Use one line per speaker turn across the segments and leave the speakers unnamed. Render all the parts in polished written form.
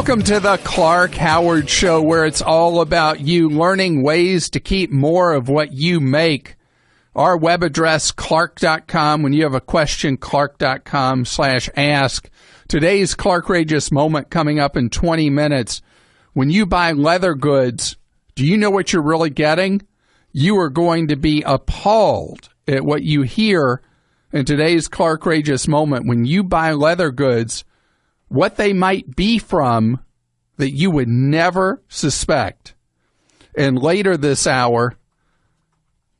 Welcome to the Clark Howard Show, where it's all about you learning ways to keep more of what you make. Our web address, clark.com. When you have a question, clark.com/ask. Today's Clarkrageous moment coming up in 20 minutes. When you buy leather goods, do you know what you're really getting? You are going to be appalled at what you hear in today's Clarkrageous moment. When you buy leather goods, what they might be from that you would never suspect. And later this hour,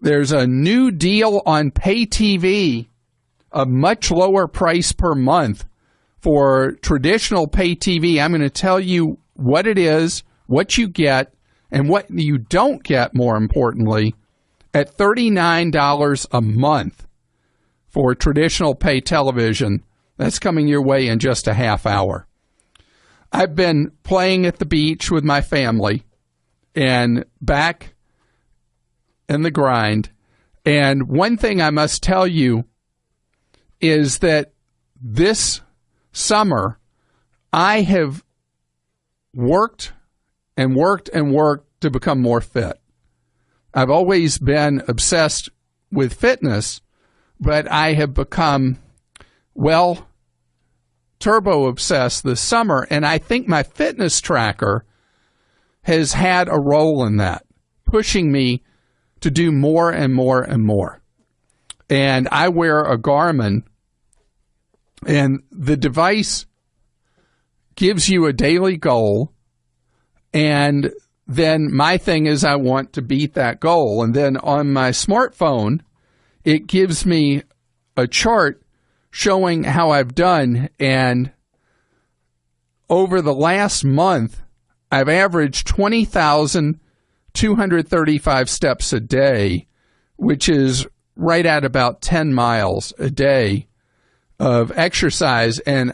there's a new deal on pay TV, a much lower price per month for traditional pay TV. I'm going to tell you what it is, what you get, and what you don't get, more importantly, at $39 a month for traditional pay television. That's coming your way in just a half hour. I've been playing at the beach with my family and back in the grind. And one thing I must tell you is that this summer I have worked and worked and worked to become more fit. I've always been obsessed with fitness, but I have become, well, turbo obsessed this summer, and I think my fitness tracker has had a role in that, pushing me to do more and more and more. And I wear a Garmin, and the device gives you a daily goal, and then my thing is I want to beat that goal. And then on my smartphone, it gives me a chart showing how I've done, and over the last month, I've averaged 20,235 steps a day, which is right at about 10 miles a day of exercise, and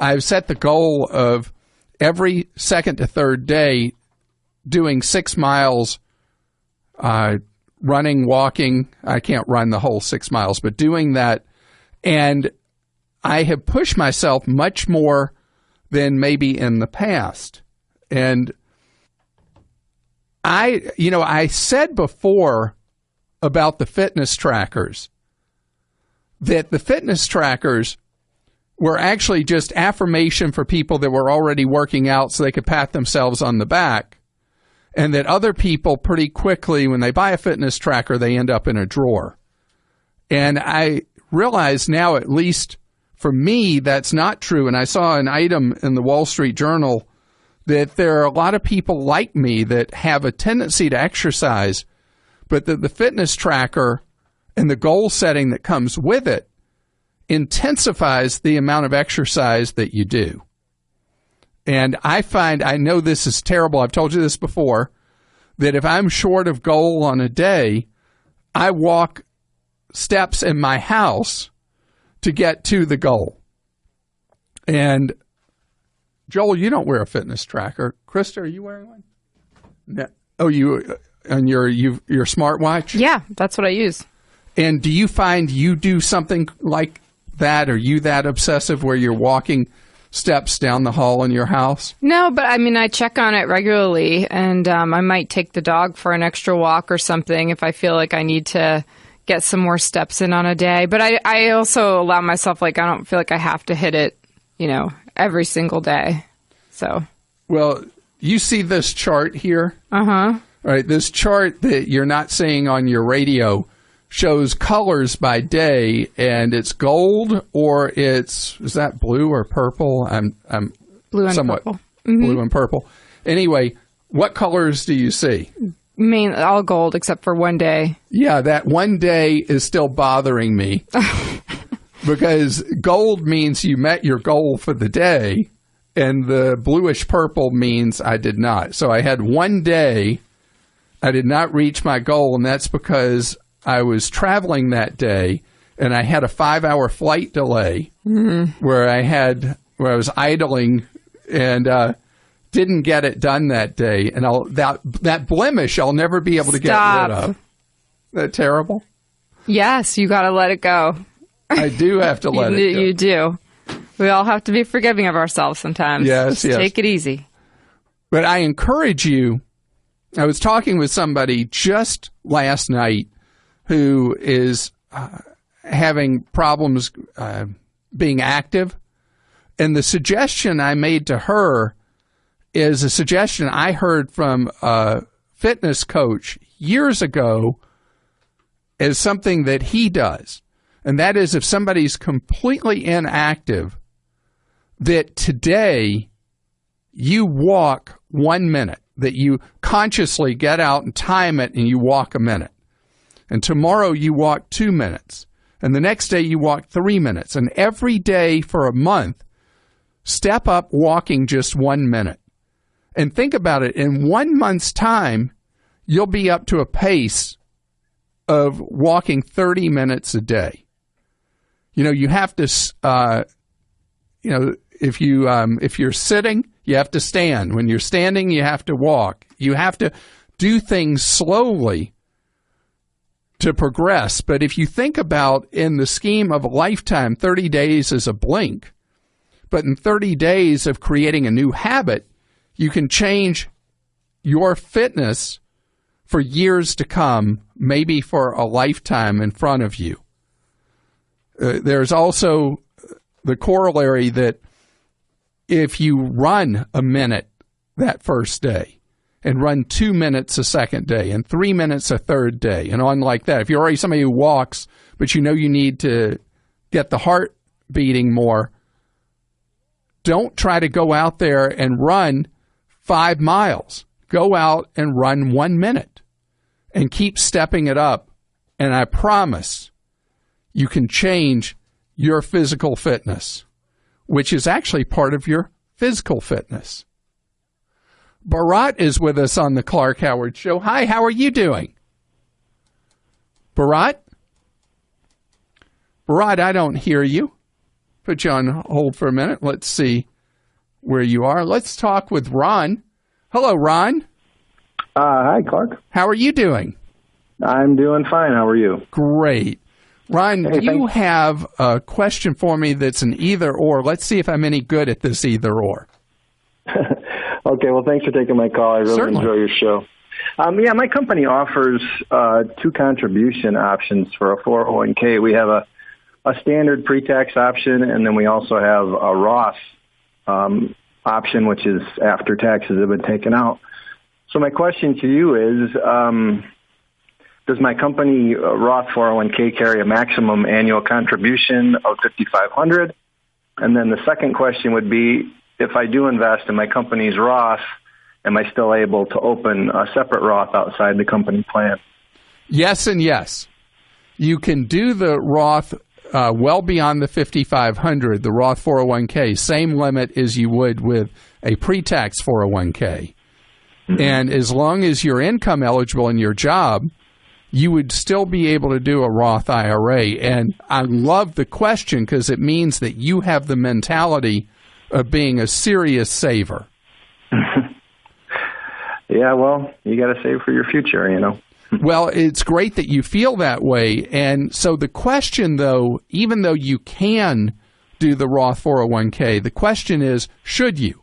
I've set the goal of every second to third day doing 6 miles running, walking. I can't run the whole 6 miles, but doing that. And I have pushed myself much more than maybe in the past. And I said before about the fitness trackers that the fitness trackers were actually just affirmation for people that were already working out so they could pat themselves on the back. And that other people pretty quickly, when they buy a fitness tracker, they end up in a drawer. And I realize now, at least for me, that's not true. And I saw an item in the Wall Street Journal that there are a lot of people like me that have a tendency to exercise, but that the fitness tracker and the goal setting that comes with it intensifies the amount of exercise that you do. And I find, I know this is terrible, I've told you this before, that if I'm short of goal on a day, I walk steps in my house to get to the goal. And Joel, you don't wear a fitness tracker. Krista, are you wearing one? No. Oh, you on your smartwatch?
Yeah, that's what I use.
And do you find you do something like that? Are you that obsessive where you're walking steps down the hall in your house?
No, but I mean, I check on it regularly, and I might take the dog for an extra walk or something if I feel like I need to get some more steps in on a day. But I also allow myself, like, I don't feel like I have to hit it, every single day. So. Well,
you see this chart here?
Uh-huh.
Right, this chart that you're not seeing on your radio shows colors by day, and it's gold, or is that blue or purple? I'm
blue and
somewhat
purple. Mm-hmm.
Blue and purple. Anyway, what colors do you see?
All gold except for one day.
Yeah, that one day is still bothering me because gold means you met your goal for the day, and the bluish purple means I did not. So I had one day I did not reach my goal, and that's because I was traveling that day, and I had a 5-hour flight delay where I was idling and didn't get it done that day. And that blemish I'll never be able to get rid of. Isn't that terrible?
Yes, you got to let it go.
I do have to let it go.
You do. We all have to be forgiving of ourselves sometimes.
Yes,
Just take it easy.
But I encourage you. I was talking with somebody just last night who is having problems being active. And the suggestion I made to her is a suggestion I heard from a fitness coach years ago as something that he does. And that is if somebody's completely inactive, that today you walk 1 minute, that you consciously get out and time it and you walk a minute. And tomorrow you walk 2 minutes. And the next day you walk 3 minutes. And every day for a month, step up walking just 1 minute. And think about it. In 1 month's time, you'll be up to a pace of walking 30 minutes a day. You know, you have to, if you're sitting, you have to stand. When you're standing, you have to walk. You have to do things slowly to progress. But if you think about in the scheme of a lifetime, 30 days is a blink. But in 30 days of creating a new habit, you can change your fitness for years to come, maybe for a lifetime in front of you. There's also the corollary that if you run a minute that first day and run 2 minutes a second day and 3 minutes a third day and on like that, if you're already somebody who walks, but you know you need to get the heart beating more, don't try to go out there and run 5 miles. Go out and run 1 minute and keep stepping it up. And I promise you can change your physical fitness, which is actually part of your physical fitness. Bharat is with us on the Clark Howard Show. Hi, how are you doing? Bharat? Bharat, I don't hear you. Put you on hold for a minute. Let's see where you are. Let's talk with Ron. Hello, Ron.
Hi, Clark.
How are you doing?
I'm doing fine. How are you?
Great. Ron,
Hey,
you
thanks.
have a question for me that's an either or. Let's see if I'm any good at this either or.
Okay, well, thanks for taking my call. I really
Certainly.
enjoy your show. My company offers 2 contribution options for a 401k. We have a standard pre-tax option, and then we also have a Roth option, which is after taxes have been taken out. So my question to you is, does my company Roth 401k carry a maximum annual contribution of $5,500? And then the second question would be, if I do invest in my company's Roth, am I still able to open a separate Roth outside the company plan?
Yes and yes. You can do the Roth well beyond the $5,500, the Roth 401k, same limit as you would with a pre-tax 401k. Mm-hmm. And as long as you're income eligible in your job, you would still be able to do a Roth IRA. And I love the question because it means that you have the mentality of being a serious saver.
Yeah, well, you got to save for your future, you know.
Well, it's great that you feel that way. And so the question, though, even though you can do the Roth 401k, the question is, should you?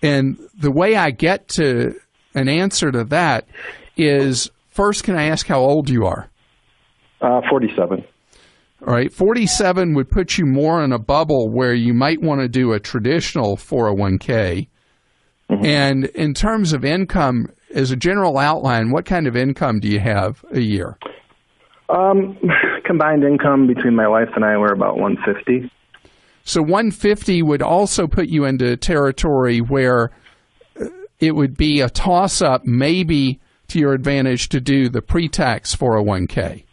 And the way I get to an answer to that is, first, can I ask how old you are?
47.
All right. 47 would put you more in a bubble where you might want to do a traditional 401k. Mm-hmm. And in terms of income, as a general outline, what kind of income do you have a year?
Combined income between my wife and I were about $150.
So 150 would also put you into territory where it would be a toss-up, maybe to your advantage to do the pre-tax 401k.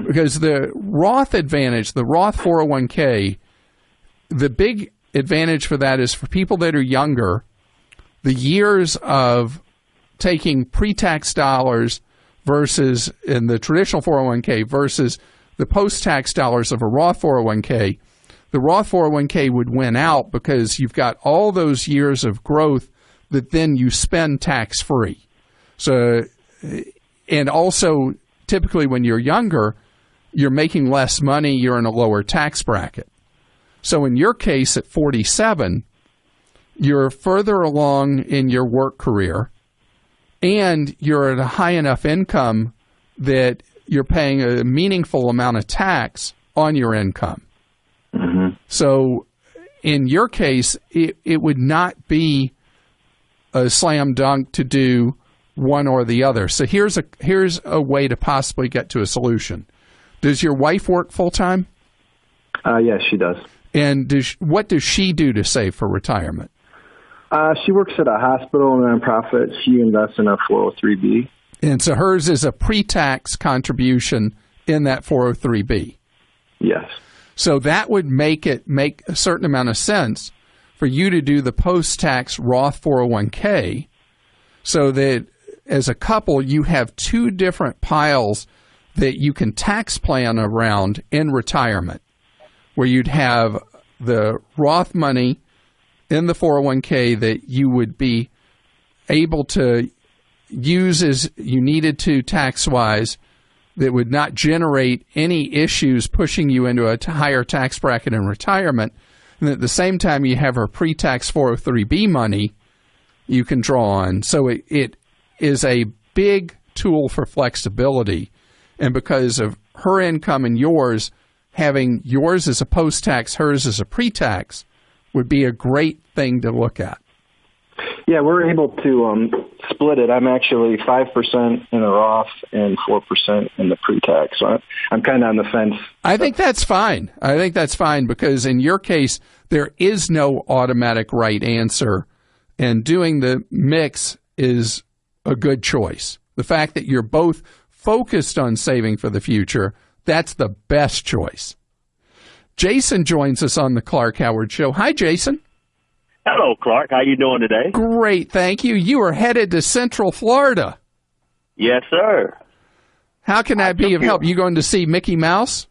Because the Roth advantage, the Roth 401k, the big advantage for that is for people that are younger, the years of taking pre-tax dollars versus in the traditional 401k versus the post-tax dollars of a Roth 401k, the Roth 401k would win out because you've got all those years of growth that then you spend tax-free. So, and also typically when you're younger, you're making less money, you're in a lower tax bracket. So in your case, at 47, you're further along in your work career, and you're at a high enough income that you're paying a meaningful amount of tax on your income.
Mm-hmm.
So in your case, it would not be a slam dunk to do one or the other. So here's a way to possibly get to a solution. Does your wife work full-time?
Yes, she does.
And what does she do to save for retirement?
She works at a hospital and nonprofit. She invests in a 403B.
And so hers is a pre-tax contribution in that 403B.
Yes.
So that would make a certain amount of sense for you to do the post-tax Roth 401k, so that as a couple you have two different piles that you can tax plan around in retirement, where you'd have the Roth money in the 401k that you would be able to use as you needed to tax-wise, that would not generate any issues pushing you into a higher tax bracket in retirement. And at the same time, you have her pre-tax 403B money you can draw on. So it is a big tool for flexibility. And because of her income and yours, having yours as a post-tax, hers as a pre-tax would be a great thing to look at.
Yeah, we're able to split it. I'm actually 5% in the Roth and 4% in the pre-tax. So I'm kind of on the fence.
I think that's fine. I think that's fine because in your case, there is no automatic right answer, and doing the mix is a good choice. The fact that you're both focused on saving for the future, that's the best choice. Jason joins us on the Clark Howard Show. Hi, Jason.
Hello, Clark. How you doing today?
Great, thank you. You are headed to Central Florida.
Yes, sir.
How can I be of help? You going to see Mickey Mouse?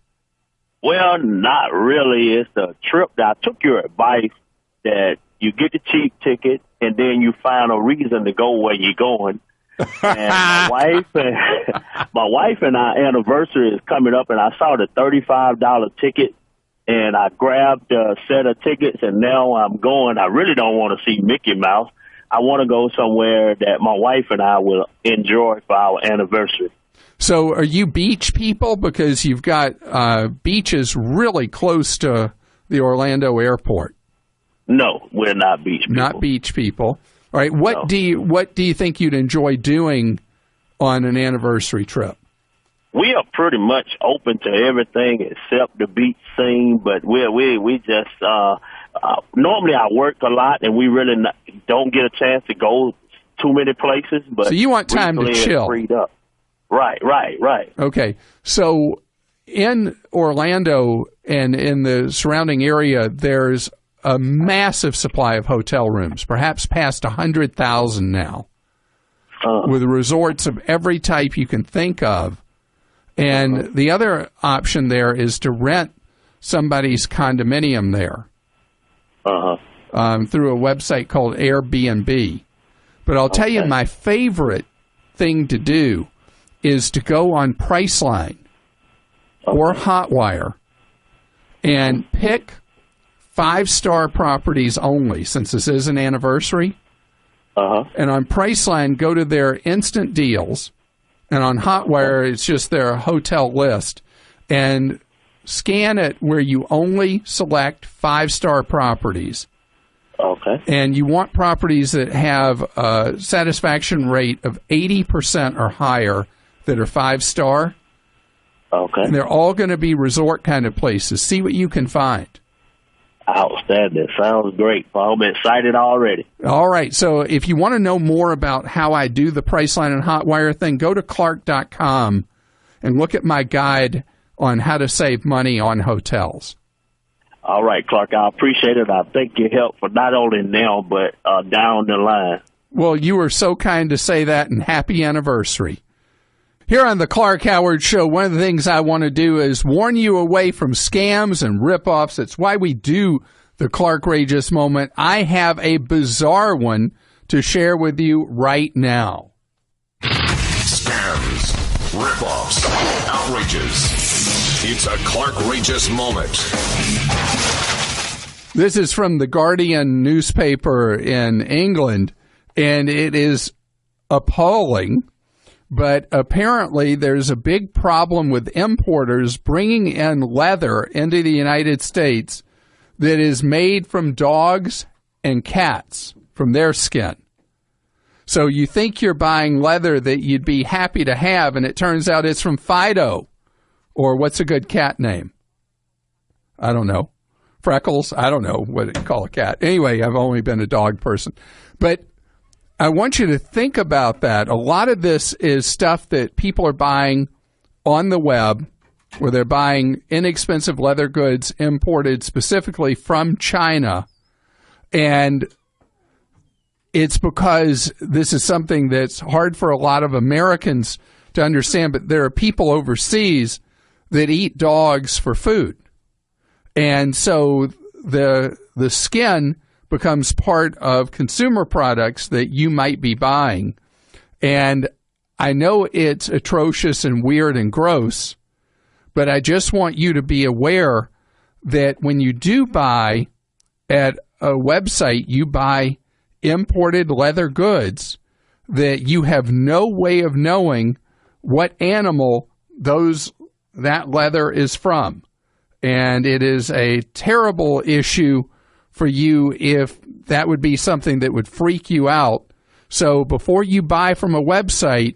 Well, not really. It's the trip that I took your advice that you get the cheap ticket and then you find a reason to go where you're going. And my wife and our anniversary is coming up, and I saw the $35 ticket. And I grabbed a set of tickets, and now I'm going. I really don't want to see Mickey Mouse. I want to go somewhere that my wife and I will enjoy for our anniversary.
So are you beach people? Because you've got beaches really close to the Orlando airport.
No, we're not beach people.
Not beach people. All right. What do you think you'd enjoy doing on an anniversary trip?
We are pretty much open to everything except the beach scene, but we just normally I work a lot and we really don't get a chance to go too many places. But
so you want time to chill?
Freed up. Right.
Okay, so in Orlando and in the surrounding area, there's a massive supply of hotel rooms, perhaps past 100,000 now, with resorts of every type you can think of. And the other option there is to rent somebody's condominium there through a website called Airbnb. But I'll tell you, my favorite thing to do is to go on Priceline or Hotwire and pick 5-star properties only, since this is an anniversary. And on Priceline, go to their instant deals. And on Hotwire, it's just their hotel list. And scan it where you only select 5-star properties.
Okay.
And you want properties that have a satisfaction rate of 80% or higher that are 5-star.
Okay.
And they're all going to be resort kind of places. See what you can find.
Outstanding. Sounds great. I'm excited already.
All right. So if you want to know more about how I do the Priceline and Hotwire thing, go to Clark.com and look at my guide on how to save money on hotels.
All right, Clark. I appreciate it. I thank your help for not only now, but down the line.
Well, you were so kind to say that, and happy anniversary. Here on the Clark Howard Show, one of the things I want to do is warn you away from scams and ripoffs. It's why we do the Clark-rageous moment. I have a bizarre one to share with you right now.
Scams, ripoffs, outrages. It's a Clark-rageous moment.
This is from the Guardian newspaper in England, and it is appalling. But apparently there's a big problem with importers bringing in leather into the United States that is made from dogs and cats, from their skin. So you think you're buying leather that you'd be happy to have, and it turns out it's from Fido. Or what's a good cat name? I don't know. Freckles? I don't know what you call a cat. Anyway, I've only been a dog person. But I want you to think about that. A lot of this is stuff that people are buying on the web, where they're buying inexpensive leather goods imported specifically from China. And it's because this is something that's hard for a lot of Americans to understand, but there are people overseas that eat dogs for food. And so the skin becomes part of consumer products that you might be buying. And I know it's atrocious and weird and gross, but I just want you to be aware that when you do buy at a website, you buy imported leather goods, that you have no way of knowing what animal that leather is from. And it is a terrible issue for you if that would be something that would freak you out. So before you buy from a website,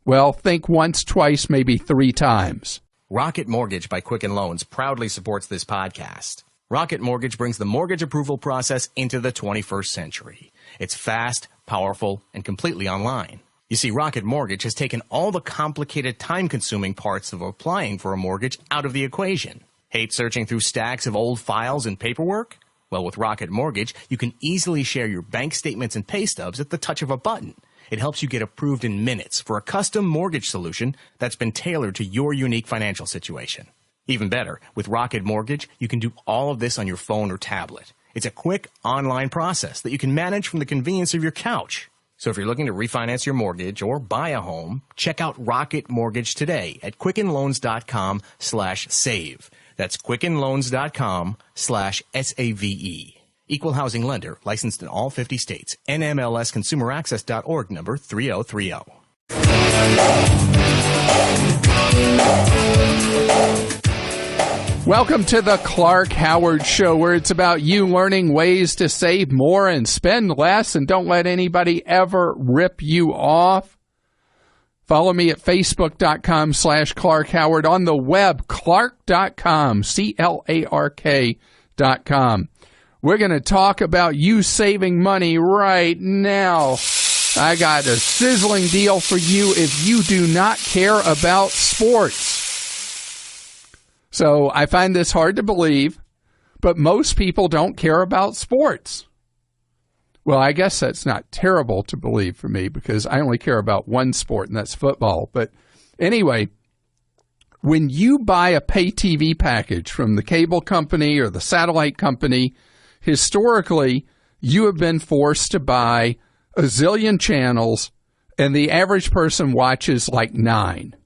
well, think once, twice, maybe 3 times.
Rocket Mortgage by Quicken Loans proudly supports this podcast. Rocket Mortgage brings the mortgage approval process into the 21st century. It's fast, powerful, and completely online. You see, Rocket Mortgage has taken all the complicated, time-consuming parts of applying for a mortgage out of the equation. Hate searching through stacks of old files and paperwork? Well, with Rocket Mortgage, you can easily share your bank statements and pay stubs at the touch of a button. It helps you get approved in minutes for a custom mortgage solution that's been tailored to your unique financial situation. Even better, with Rocket Mortgage, you can do all of this on your phone or tablet. It's a quick online process that you can manage from the convenience of your couch. So if you're looking to refinance your mortgage or buy a home, check out Rocket Mortgage today at quickenloans.com/save. That's quickenloans.com/SAVE. Equal housing lender, licensed in all 50 states. NMLSconsumeraccess.org number 3030.
Welcome to the Clark Howard Show, where it's about you learning ways to save more and spend less, and don't let anybody ever rip you off. Follow me at facebook.com/Clark Howard, on the web, clark.com, CLARK.com. We're going to talk about you saving money right now. I got a sizzling deal for you if you do not care about sports. So I find this hard to believe, but most people don't care about sports. Well, I guess that's not terrible to believe for me, because I only care about one sport, and that's football. But anyway, when you buy a pay TV package from the cable company or the satellite company, historically, you have been forced to buy a zillion channels, and the average person watches like 9.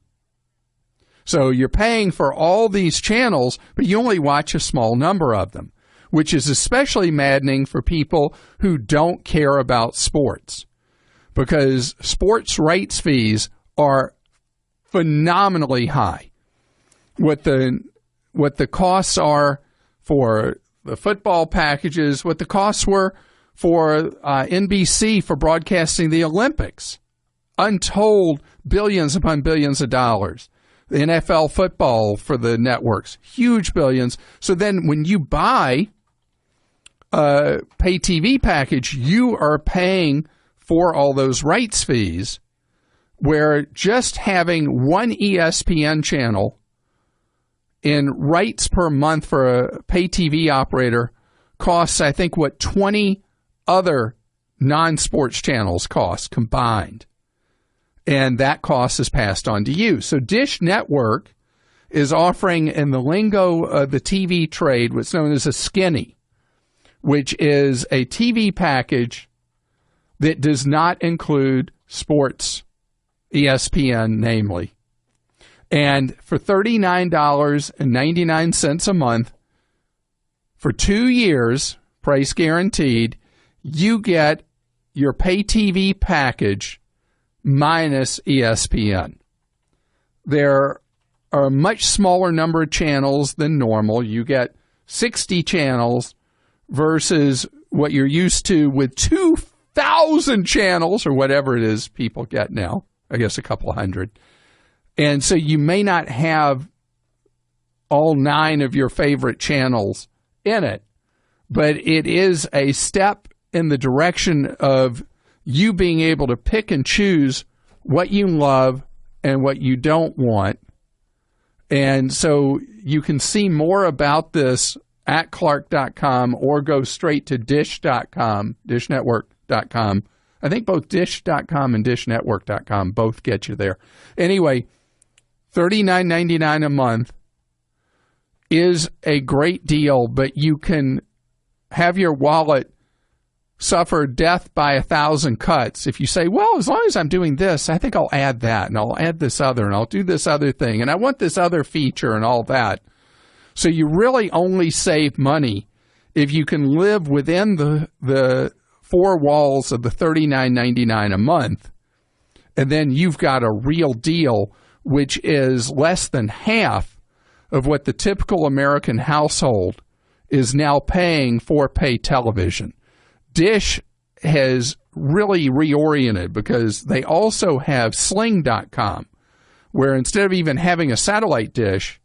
So you're paying for all these channels, but you only watch a small number of them, which is especially maddening for people who don't care about sports, because sports rights fees are phenomenally high. What the costs are for the football packages, what the costs were for NBC for broadcasting the Olympics, untold billions upon billions of dollars. The NFL football for the networks, huge billions. So then when you buy a pay TV package, you are paying for all those rights fees, where just having one ESPN channel in rights per month for a pay TV operator costs, I think, what 20 other non-sports channels cost combined. And that cost is passed on to you. So Dish Network is offering, in the lingo of the TV trade, what's known as a skinny, which is a TV package that does not include sports, ESPN namely. And for $39.99 a month, For 2 years, price guaranteed, you get your pay TV package minus ESPN. There are a much smaller number of channels than normal. You get 60 channels versus what you're used to with 2,000 channels or whatever it is people get now. I guess a couple hundred. And so you may not have all 9 of your favorite channels in it, but it is a step in the direction of you being able to pick and choose what you love and what you don't want. And so you can see more about this at Clark.com or go straight to Dish.com, DishNetwork.com. I think both Dish.com and DishNetwork.com both get you there. Anyway, $39.99 a month is a great deal, but you can have your wallet suffer death by 1,000 cuts. If you say, well, as long as I'm doing this, I think I'll add that, and I'll add this other, and I'll do this other thing, and I want this other feature and all that. So you really only save money if you can live within the 4 walls of the $39.99 a month, and then you've got a real deal, which is less than half of what the typical American household is now paying for pay television. Dish has really reoriented because they also have Sling.com, where instead of even having a satellite dish,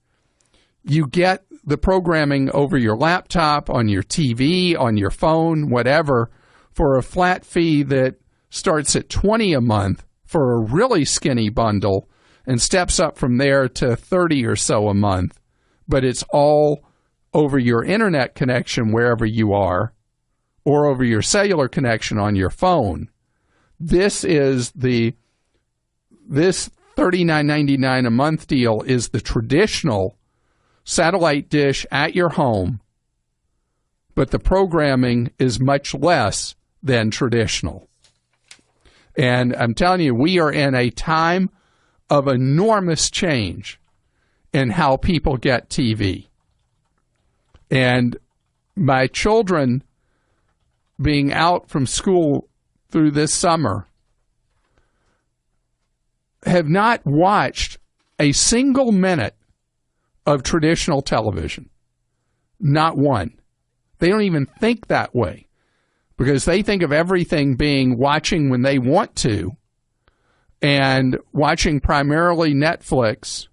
you get the programming over your laptop, on your TV, on your phone, whatever, for a flat fee that starts at $20 a month for a really skinny bundle and steps up from there to $30 or so a month. But it's all over your internet connection wherever you are, or over your cellular connection on your phone. This $39.99 a month deal is the traditional satellite dish at your home, but the programming is much less than traditional. And I'm telling you, we are in a time of enormous change in how people get TV. And my children being out from school through this summer have not watched a single minute of traditional television. Not one. They don't even think that way because they think of everything being watching when they want to and watching primarily Netflix.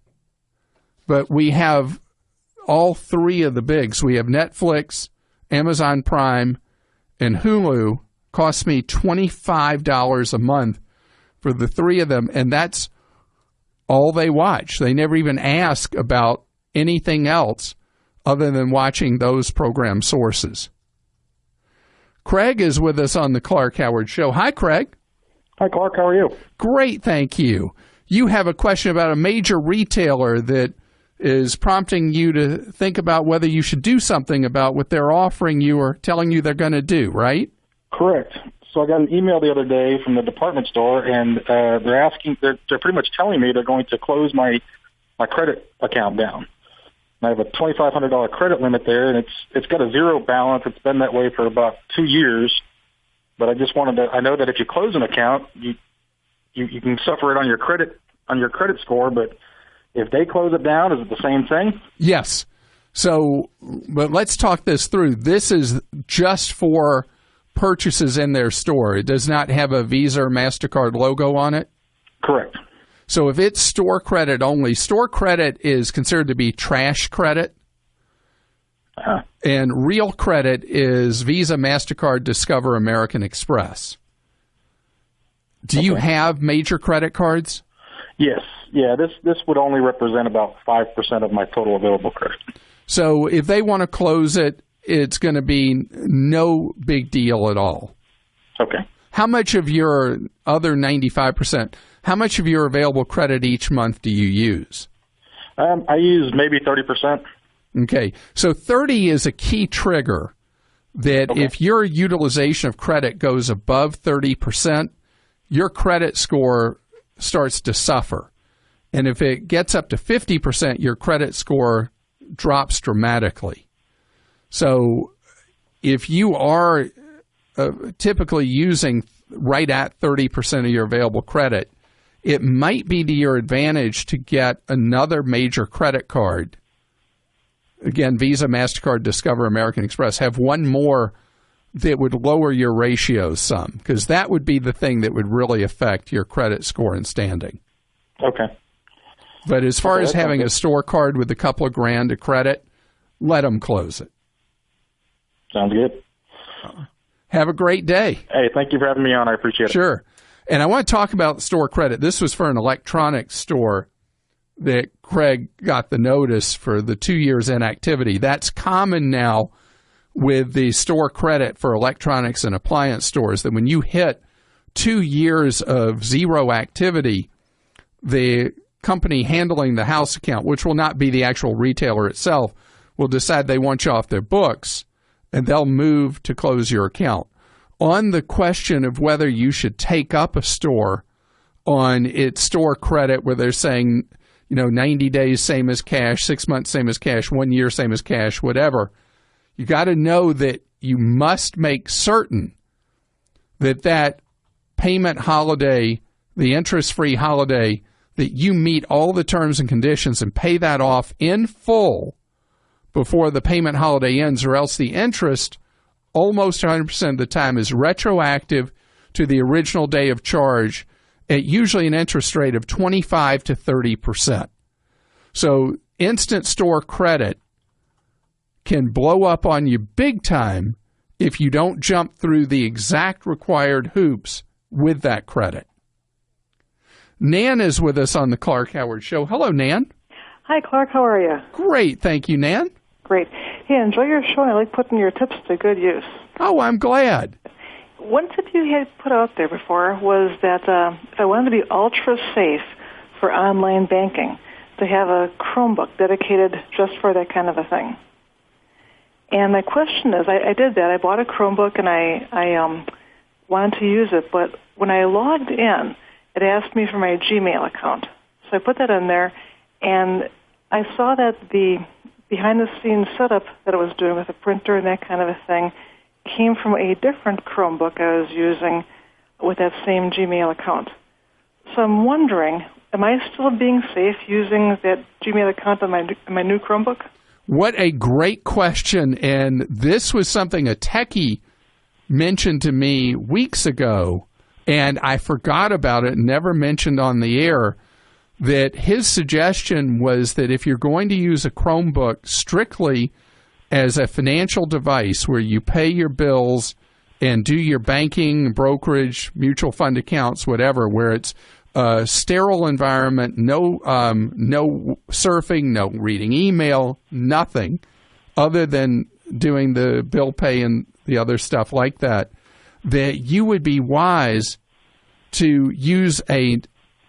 But we have all 3 of the bigs. We have Netflix, Amazon Prime, and Hulu. Costs me $25 a month for the 3 of them, and that's all they watch. They never even ask about anything else other than watching those program sources. Craig is with us on the Clark Howard Show. Hi, Craig.
Hi, Clark. How are you?
Great, thank you. You have a question about a major retailer that is prompting you to think about whether you should do something about what they're offering you or telling you they're going to do, right?
Correct. So I got an email the other day from the department store, and they're pretty much telling me they're going to close my credit account down. And I have a $2,500 credit limit there, and it's got a zero balance. It's been that way for about 2 years. But I just wanted to. I know that if you close an account, you can suffer it on your credit score, but if they close it down, is it the same thing?
Yes. So, but let's talk this through. This is just for purchases in their store. It does not have a Visa or MasterCard logo on it?
Correct.
So if it's store credit only, store credit is considered to be trash credit. And real credit is Visa, MasterCard, Discover, American Express. Do you have major credit cards?
Yes. Yeah, this would only represent about 5% of my total available credit.
So if they want to close it, it's going to be no big deal at all.
Okay.
How much of your other 95%, how much of your available credit each month do you use?
I use maybe 30%.
Okay. So 30 is a key trigger that if your utilization of credit goes above 30%, your credit score starts to suffer. And if it gets up to 50%, your credit score drops dramatically. So if you are typically using right at 30% of your available credit, it might be to your advantage to get another major credit card. Again, Visa, MasterCard, Discover, American Express, have one more that would lower your ratios some, because that would be the thing that would really affect your credit score and standing.
Okay.
But as far as having a store card with a couple of grand of credit, let them close it.
Sounds good.
Have a great day.
Hey, thank you for having me on. I appreciate it.
Sure. And I want to talk about store credit. This was for an electronics store that Craig got the notice for the 2 years inactivity. That's common now with the store credit for electronics and appliance stores, that when you hit 2 years of zero activity, the company handling the house account, which will not be the actual retailer itself, will decide they want you off their books, and they'll move to close your account. On the question of whether you should take up a store on its store credit, where they're saying, 90 days, same as cash, 6 months, same as cash, 1 year, same as cash, whatever, you got to know that you must make certain that payment holiday, the interest-free holiday, that you meet all the terms and conditions and pay that off in full before the payment holiday ends, or else the interest almost 100% of the time is retroactive to the original day of charge at usually an interest rate of 25 to 30%. So instant store credit can blow up on you big time if you don't jump through the exact required hoops with that credit. Nan is with us on the Clark Howard Show. Hello, Nan.
Hi, Clark. How are you?
Great. Thank you, Nan.
Great. Hey, enjoy your show. I like putting your tips to good use.
Oh, I'm glad.
One tip you had put out there before was that if I wanted to be ultra safe for online banking, to have a Chromebook dedicated just for that kind of a thing. And my question is, I did that. I bought a Chromebook and I wanted to use it, but when I logged in, it asked me for my Gmail account. So I put that in there, and I saw that the behind-the-scenes setup that I was doing with a printer and that kind of a thing came from a different Chromebook I was using with that same Gmail account. So I'm wondering, am I still being safe using that Gmail account on my new Chromebook?
What a great question. And this was something a techie mentioned to me weeks ago, and I forgot about it and never mentioned on the air, that his suggestion was that if you're going to use a Chromebook strictly as a financial device where you pay your bills and do your banking, brokerage, mutual fund accounts, whatever, where it's a sterile environment, no surfing, no reading email, nothing other than doing the bill pay and the other stuff like that, that you would be wise to use a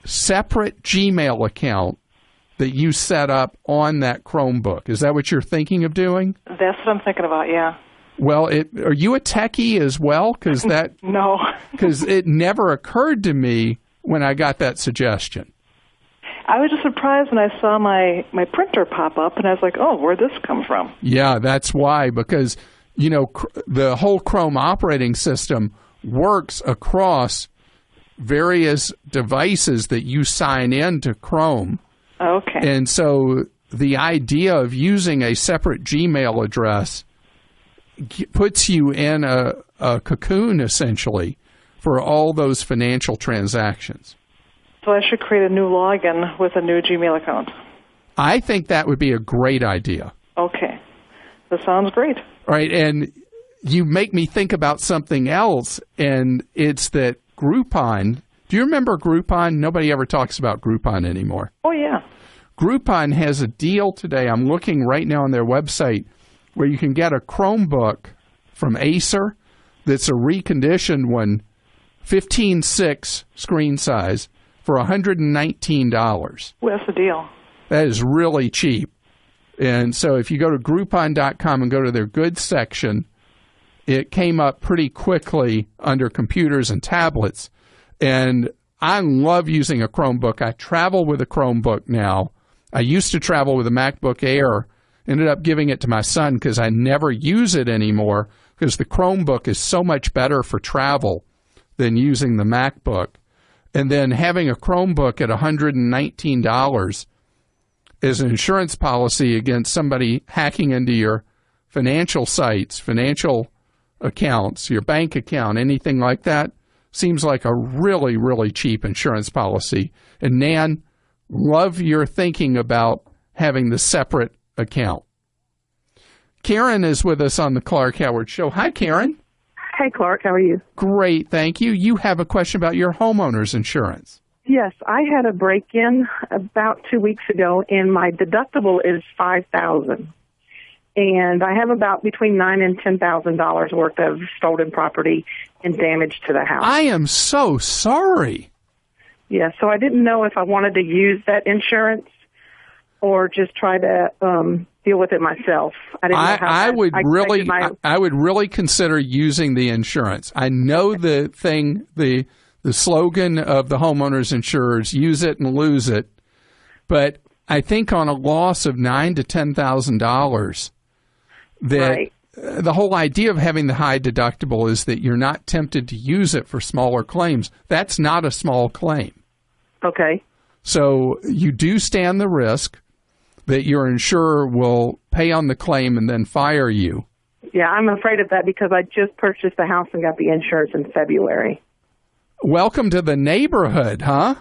separate Gmail account that you set up on that Chromebook. Is that what you're thinking of doing?
That's what I'm thinking about, yeah.
Well, are you a techie as well?
No.
Because it never occurred to me when I got that suggestion.
I was just surprised when I saw my printer pop up, and I was like, oh, where'd this come from?
Yeah, that's why, because, the whole Chrome operating system works across various devices that you sign into Chrome.
Okay.
And so the idea of using a separate Gmail address puts you in a cocoon, essentially, for all those financial transactions.
So I should create a new login with a new Gmail account.
I think that would be a great idea.
Okay. That sounds great.
All right, and you make me think about something else, and it's that Groupon. Do you remember Groupon? Nobody ever talks about Groupon anymore.
Oh, yeah.
Groupon has a deal today. I'm looking right now on their website where you can get a Chromebook from Acer that's a reconditioned one, 15.6 screen size, for $119.
Well, that's a deal.
That is really cheap. And so if you go to Groupon.com and go to their goods section, it came up pretty quickly under computers and tablets. And I love using a Chromebook. I travel with a Chromebook now. I used to travel with a MacBook Air, Ended up giving it to my son because I never use it anymore because the Chromebook is so much better for travel than using the MacBook. And then having a Chromebook at $119 is an insurance policy against somebody hacking into your financial sites, financial accounts, your bank account, anything like that. Seems like a really, really cheap insurance policy. And Nan, love your thinking about having the separate account. Karen is with us on the Clark Howard Show. Hi, Karen.
Hey, Clark. How are you?
Great, thank you. You have a question about your homeowner's insurance.
Yes, I had a break-in about 2 weeks ago, and my deductible is $5,000. And I have about between $9,000 and $10,000 worth of stolen property and damage to the house.
I am so sorry.
Yeah, so I didn't know if I wanted to use that insurance or just try to deal with it myself. I didn't know how
I would really consider using the insurance. I know the thing, the slogan of the homeowners insurers, use it and lose it. But I think on a loss of $9,000 to $10,000, that the whole idea of having the high deductible is that you're not tempted to use it for smaller claims. That's not a small claim.
Okay.
So you do stand the risk that your insurer will pay on the claim and then fire you.
Yeah, I'm afraid of that because I just purchased the house and got the insurance in February.
Welcome to the neighborhood, huh?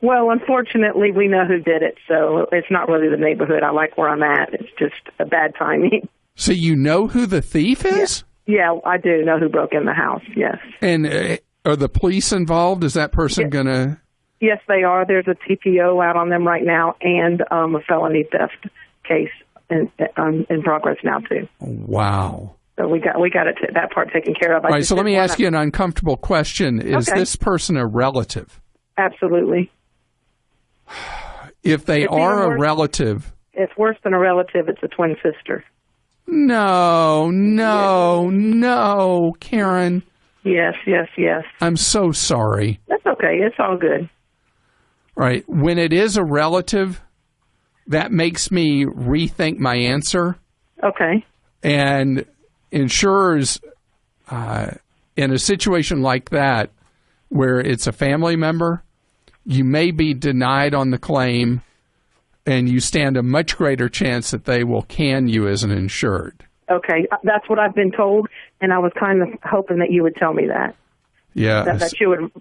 Well, unfortunately, we know who did it, so it's not really the neighborhood. I like where I'm at. It's just a bad timing.
So you know who the thief is?
Yeah, I do know who broke in the house, yes.
And are the police involved? Is that person going to...
Yes, they are. There's a TPO out on them right now and a felony theft case in progress now, too.
Wow.
So we got that part taken care of.
All right, so let me ask you an uncomfortable question. Is this person a relative?
Absolutely.
If they are a relative...
It's worse than a relative. It's a twin sister.
No, Karen.
Yes.
I'm so sorry.
That's okay. It's all good.
Right. When it is a relative, that makes me rethink my answer.
Okay.
And insurers, in a situation like that, where it's a family member, you may be denied on the claim, and you stand a much greater chance that they will can you as an insured.
Okay. That's what I've been told, and I was kind of hoping that you would tell me that.
Yeah.
That you would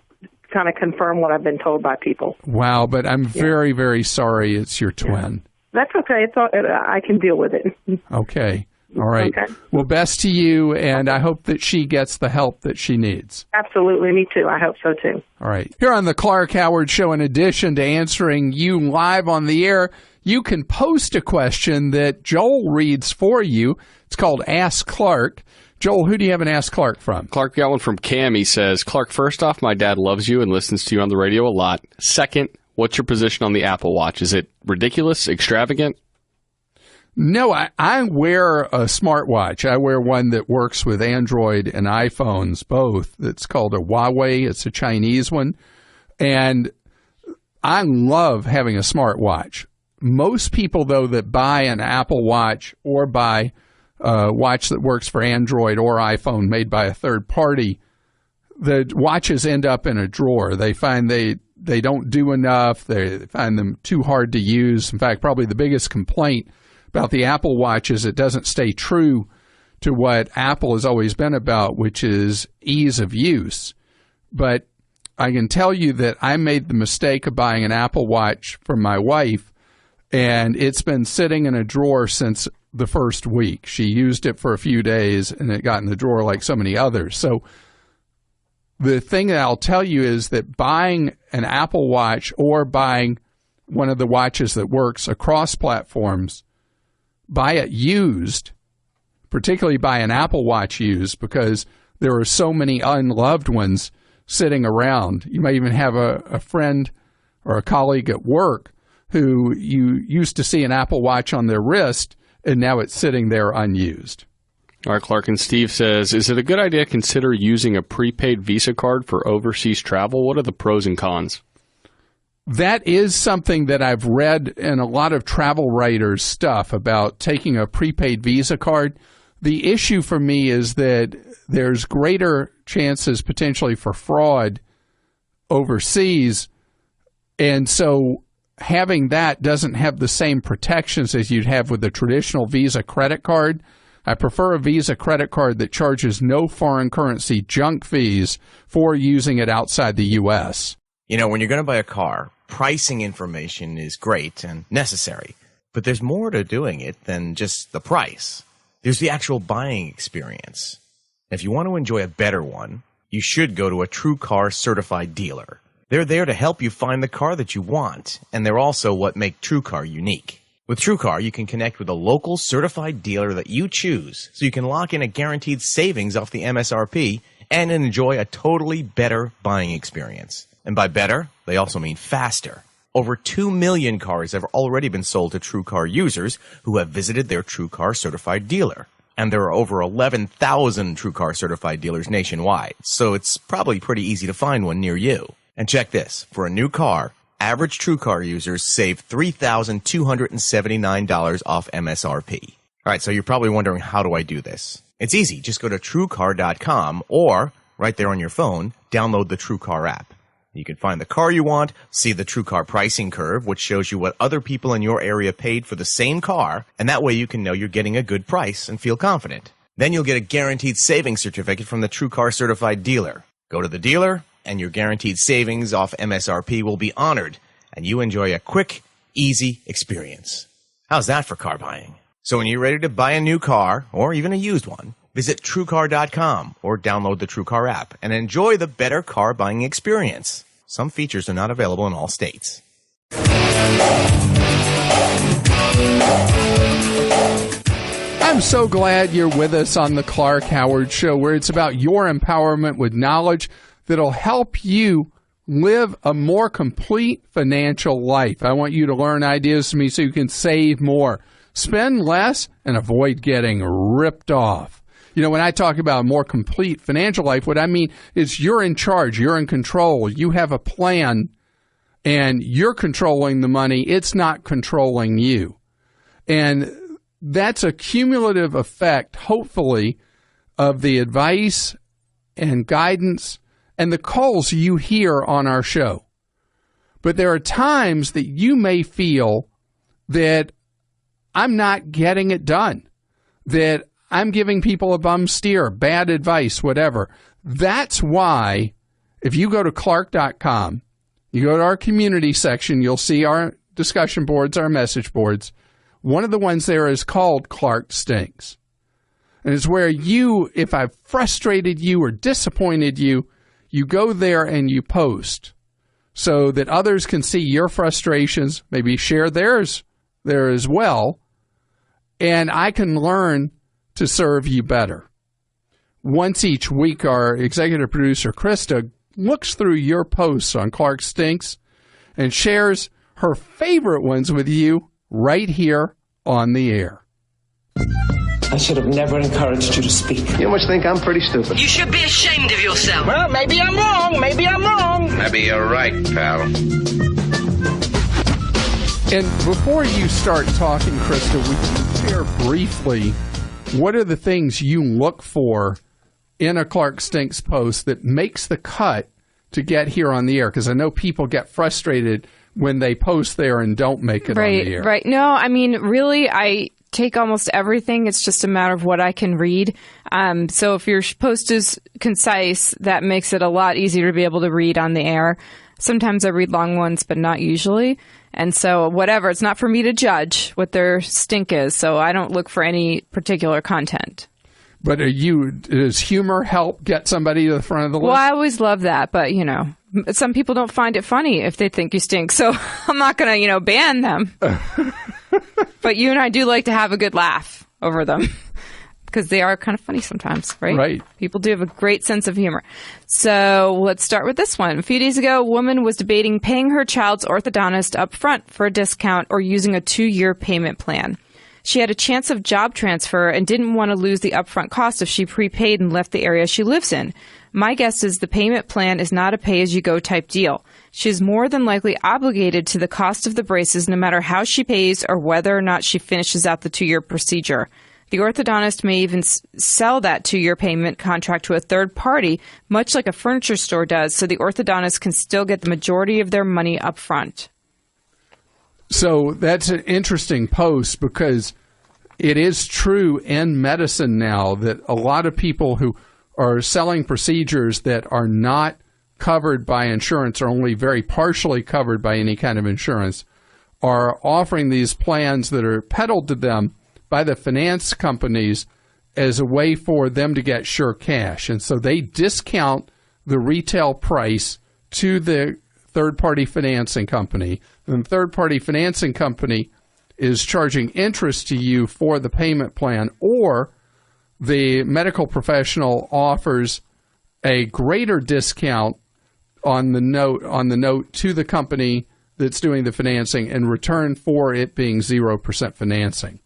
kind of confirm what I've been told by people.
Wow, but I'm very, very sorry it's your twin.
That's okay. It's all, I can deal with it.
Okay. All right.
Okay.
Well, best to you, and I hope that she gets the help that she needs.
Absolutely. Me too. I hope so, too.
All right. Here on the Clark Howard Show, in addition to answering you live on the air, you can post a question that Joel reads for you. It's called Ask Clark. Joel, who do you have an Ask Clark from?
Clark got one from Cam. He says, Clark, first off, my dad loves you and listens to you on the radio a lot. Second, what's your position on the Apple Watch? Is it ridiculous, extravagant?
No, I wear a smartwatch. I wear one that works with Android and iPhones, both. It's called a Huawei. It's a Chinese one. And I love having a smartwatch. Most people, though, that buy an Apple Watch or buy a watch that works for Android or iPhone made by a third party, the watches end up in a drawer. They find they don't do enough. They find them too hard to use. In fact, probably the biggest complaint about the Apple Watch is it doesn't stay true to what Apple has always been about, which is ease of use. But I can tell you that I made the mistake of buying an Apple Watch for my wife, and it's been sitting in a drawer since the first week. She used it for a few days, and it got in the drawer like so many others. So the thing that I'll tell you is that buying an Apple Watch or buying one of the watches that works across platforms, buy it used, particularly buy an Apple Watch used, because there are so many unloved ones sitting around. You might even have a friend or a colleague at work who you used to see an Apple Watch on their wrist, and now it's sitting there unused.
All right, Clark and Steve says, is it a good idea to consider using a prepaid Visa card for overseas travel? What are the pros and cons?
that is something that I've read in a lot of travel writers' stuff about taking a prepaid Visa card. The issue for me is that there's greater chances potentially for fraud overseas, and so having that doesn't have the same protections as you'd have with the traditional Visa credit card. I prefer a Visa credit card that charges no foreign currency junk fees for using it outside the U.S.
You know, when you're going to buy a car, pricing information is great and necessary, but there's more to doing it than just the price. There's the actual buying experience. If you want to enjoy a better one, you should go to a True Car certified dealer. They're there to help you find the car that you want, and they're also what make True Car unique. With True Car, you can connect with a local certified dealer that you choose, so you can lock in a guaranteed savings off the MSRP and enjoy a totally better buying experience. And by better, they also mean faster. Over 2 million cars have already been sold to True Car users who have visited their True Car certified dealer. And there are over 11,000 True Car certified dealers nationwide, so it's probably pretty easy to find one near you. And check this, for a new car, average True Car users save $3,279 off MSRP. All right, so you're probably wondering, how do I do this? It's easy. Just go to TrueCar.com or, right there on your phone, download the True Car app. You can find the car you want, see the True Car pricing curve, which shows you what other people in your area paid for the same car, and that way you can know you're getting a good price and feel confident. Then you'll get a guaranteed savings certificate from the True Car certified dealer. Go to the dealer, and your guaranteed savings off MSRP will be honored, and you enjoy a quick, easy experience. How's that for car buying? So when you're ready to buy a new car, or even a used one, visit TrueCar.com or download the TrueCar app and enjoy the better car buying experience. Some features are not available in all states.
I'm so glad you're with us on the Clark Howard Show, where it's about your empowerment with knowledge that'll help you live a more complete financial life. I want you to learn ideas from me so you can save more, spend less, and avoid getting ripped off. You know, when I talk about a more complete financial life, what I mean is you're in charge, you're in control, you have a plan, and you're controlling the money. It's not controlling you. And that's a cumulative effect, hopefully, of the advice and guidance and the calls you hear on our show. But there are times that you may feel that I'm not getting it done, that I'm giving people a bum steer, bad advice, whatever. That's why if you go to Clark.com, you go to our community section, you'll see our discussion boards, our message boards. One of the ones there is called Clark Stinks. And it's where you, if I've frustrated you or disappointed you, you go there and you post so that others can see your frustrations, maybe share theirs there as well, and I can learn to serve you better. Once each week, our executive producer, Krista, looks through your posts on Clark Stinks and shares her favorite ones with you right here on the air.
I should have never encouraged you to speak.
You must think I'm pretty stupid.
You should be ashamed of yourself.
Well, maybe I'm wrong. Maybe I'm wrong.
Maybe you're right, pal.
And before you start talking, Krista, would you share briefly what are the things you look for in a Clark Stinks post that makes the cut to get here on the air? Because I know people get frustrated when they post there and don't make it on the air.
Right. No, I mean, really, I take almost everything. It's just a matter of what I can read. So if your post is concise, that makes it a lot easier to be able to read on the air. Sometimes I read long ones, but not usually. And so whatever, it's not for me to judge what their stink is. So I don't look for any particular content.
But does humor help get somebody to the front of the list?
Well, I always love that. But, some people don't find it funny if they think you stink. So I'm not going to, ban them. But you and I do like to have a good laugh over them. Because they are kind of funny sometimes, right?
Right.
People do have a great sense of humor. So let's start with this one. A few days ago, a woman was debating paying her child's orthodontist up front for a discount or using a 2-year payment plan. She had a chance of job transfer and didn't want to lose the upfront cost if she prepaid and left the area she lives in. My guess is the payment plan is not a pay-as-you-go type deal. She is more than likely obligated to the cost of the braces no matter how she pays or whether or not she finishes out the 2-year procedure. The orthodontist may even sell that 2-year payment contract to a third party, much like a furniture store does, so the orthodontist can still get the majority of their money up front.
So that's an interesting post because it is true in medicine now that a lot of people who are selling procedures that are not covered by insurance or only very partially covered by any kind of insurance are offering these plans that are peddled to them by the finance companies as a way for them to get sure cash. And so they discount the retail price to the third-party financing company. And the third-party financing company is charging interest to you for the payment plan, or the medical professional offers a greater discount on the note to the company that's doing the financing in return for it being 0% financing.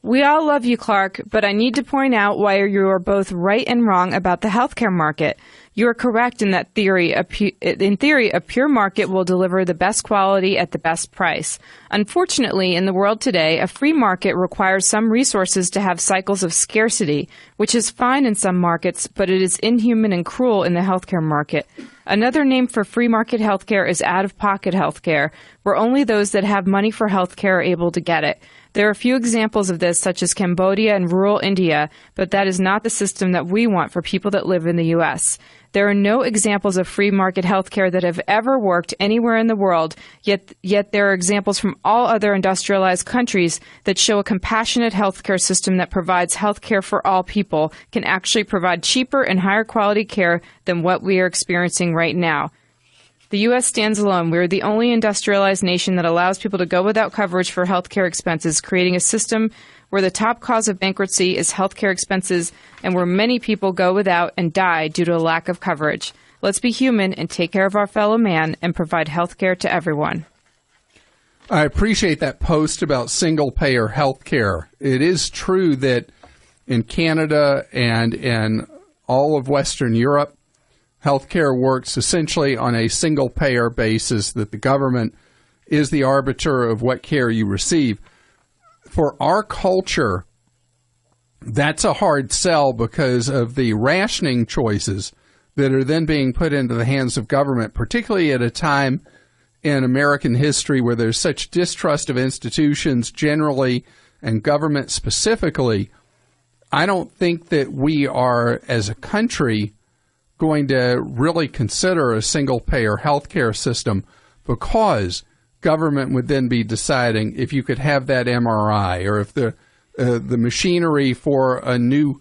We all love you, Clark, but I need to point out why you are both right and wrong about the healthcare market. You are correct in that in theory, a pure market will deliver the best quality at the best price. Unfortunately, in the world today, a free market requires some resources to have cycles of scarcity, which is fine in some markets, but it is inhuman and cruel in the healthcare market. Another name for free market healthcare is out-of-pocket healthcare, where only those that have money for healthcare are able to get it. There are a few examples of this, such as Cambodia and rural India, but that is not the system that we want for people that live in the U.S. There are no examples of free market healthcare that have ever worked anywhere in the world, yet there are examples from all other industrialized countries that show a compassionate healthcare system that provides healthcare for all people, can actually provide cheaper and higher quality care than what we are experiencing right now. The U.S. stands alone. We are the only industrialized nation that allows people to go without coverage for healthcare expenses, creating a system where the top cause of bankruptcy is healthcare expenses and where many people go without and die due to a lack of coverage. Let's be human and take care of our fellow man and provide healthcare to everyone.
I appreciate that post about single-payer healthcare. It is true that in Canada and in all of Western Europe, healthcare works essentially on a single-payer basis, that the government is the arbiter of what care you receive. For our culture, that's a hard sell because of the rationing choices that are then being put into the hands of government, particularly at a time in American history where there's such distrust of institutions generally and government specifically. I don't think that we are, as a country, going to really consider a single-payer healthcare system, because government would then be deciding if you could have that MRI or if the machinery for a new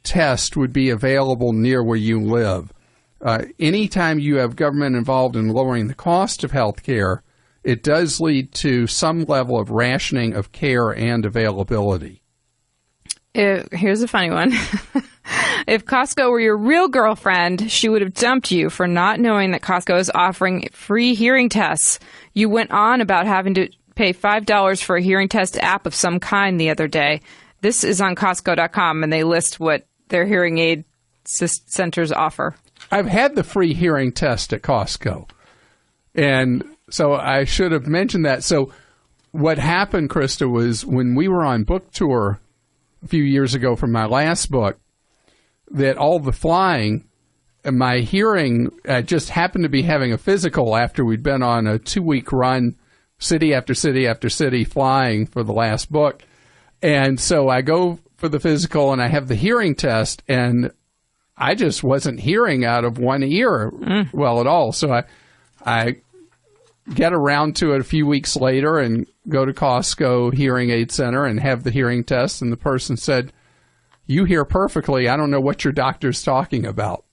test would be available near where you live. Anytime you have government involved in lowering the cost of healthcare, it does lead to some level of rationing of care and availability.
Here's a funny one. If Costco were your real girlfriend, she would have dumped you for not knowing that Costco is offering free hearing tests. You went on about having to pay $5 for a hearing test app of some kind the other day. This is on Costco.com, and they list what their hearing aid centers offer.
I've had the free hearing test at Costco, and so I should have mentioned that. So what happened, Krista, was when we were on book tour a few years ago for my last book, that all the flying, my hearing, just happened to be having a physical after we'd been on a 2-week run, city after city after city, flying for the last book. And so I go for the physical and I have the hearing test, and I just wasn't hearing out of one ear well at all. So I get around to it a few weeks later and go to Costco Hearing Aid Center and have the hearing test, and the person said, "You hear perfectly. I don't know what your doctor's talking about."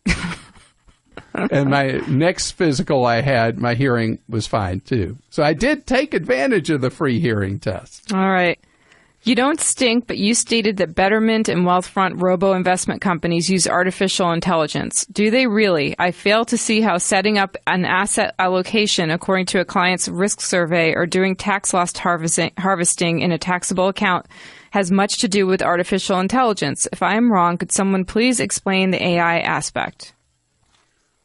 And my next physical I had, my hearing was fine, too. So I did take advantage of the free hearing test.
All right. You don't stink, but you stated that Betterment and Wealthfront robo-investment companies use artificial intelligence. Do they really? I fail to see how setting up an asset allocation according to a client's risk survey or doing tax loss harvesting in a taxable account has much to do with artificial intelligence. If I am wrong, could someone please explain the AI aspect?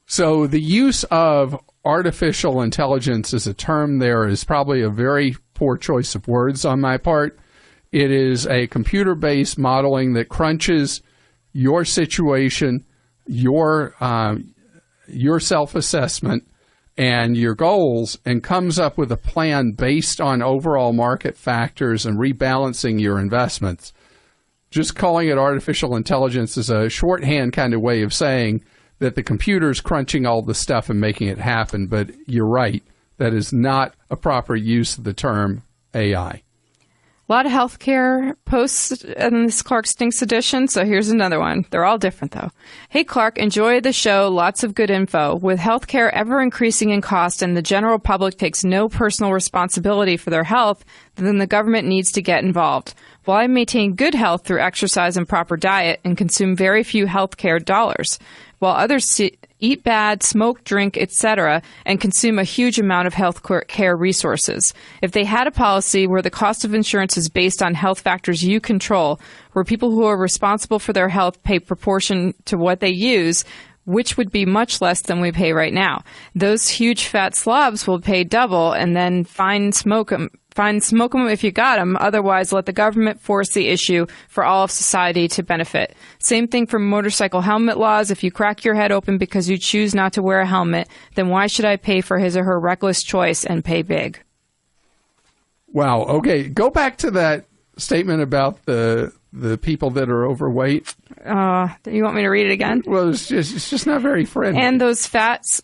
So the use of artificial intelligence as a term there is probably a very poor choice of words on my part. It is a computer-based modeling that crunches your situation, your self-assessment, and your goals, and comes up with a plan based on overall market factors and rebalancing your investments. Just calling it artificial intelligence is a shorthand kind of way of saying that the computer's crunching all the stuff and making it happen, but you're right. That is not a proper use of the term AI.
A lot of healthcare posts in this Clark Stinks edition, so here's another one. They're all different, though. Hey, Clark, enjoy the show. Lots of good info. With healthcare ever increasing in cost and the general public takes no personal responsibility for their health, then the government needs to get involved. While I maintain good health through exercise and proper diet and consume very few healthcare dollars, while others eat bad, smoke, drink, etc., and consume a huge amount of health care resources. If they had a policy where the cost of insurance is based on health factors you control, where people who are responsible for their health pay proportion to what they use, which would be much less than we pay right now, those huge fat slobs will pay double and then smoke them if you got them. Otherwise, let the government force the issue for all of society to benefit. Same thing for motorcycle helmet laws. If you crack your head open because you choose not to wear a helmet, then why should I pay for his or her reckless choice and pay big?
Wow. Okay. Go back to that statement about the people that are overweight.
You want me to read it again?
Well, it's just not very friendly.
And those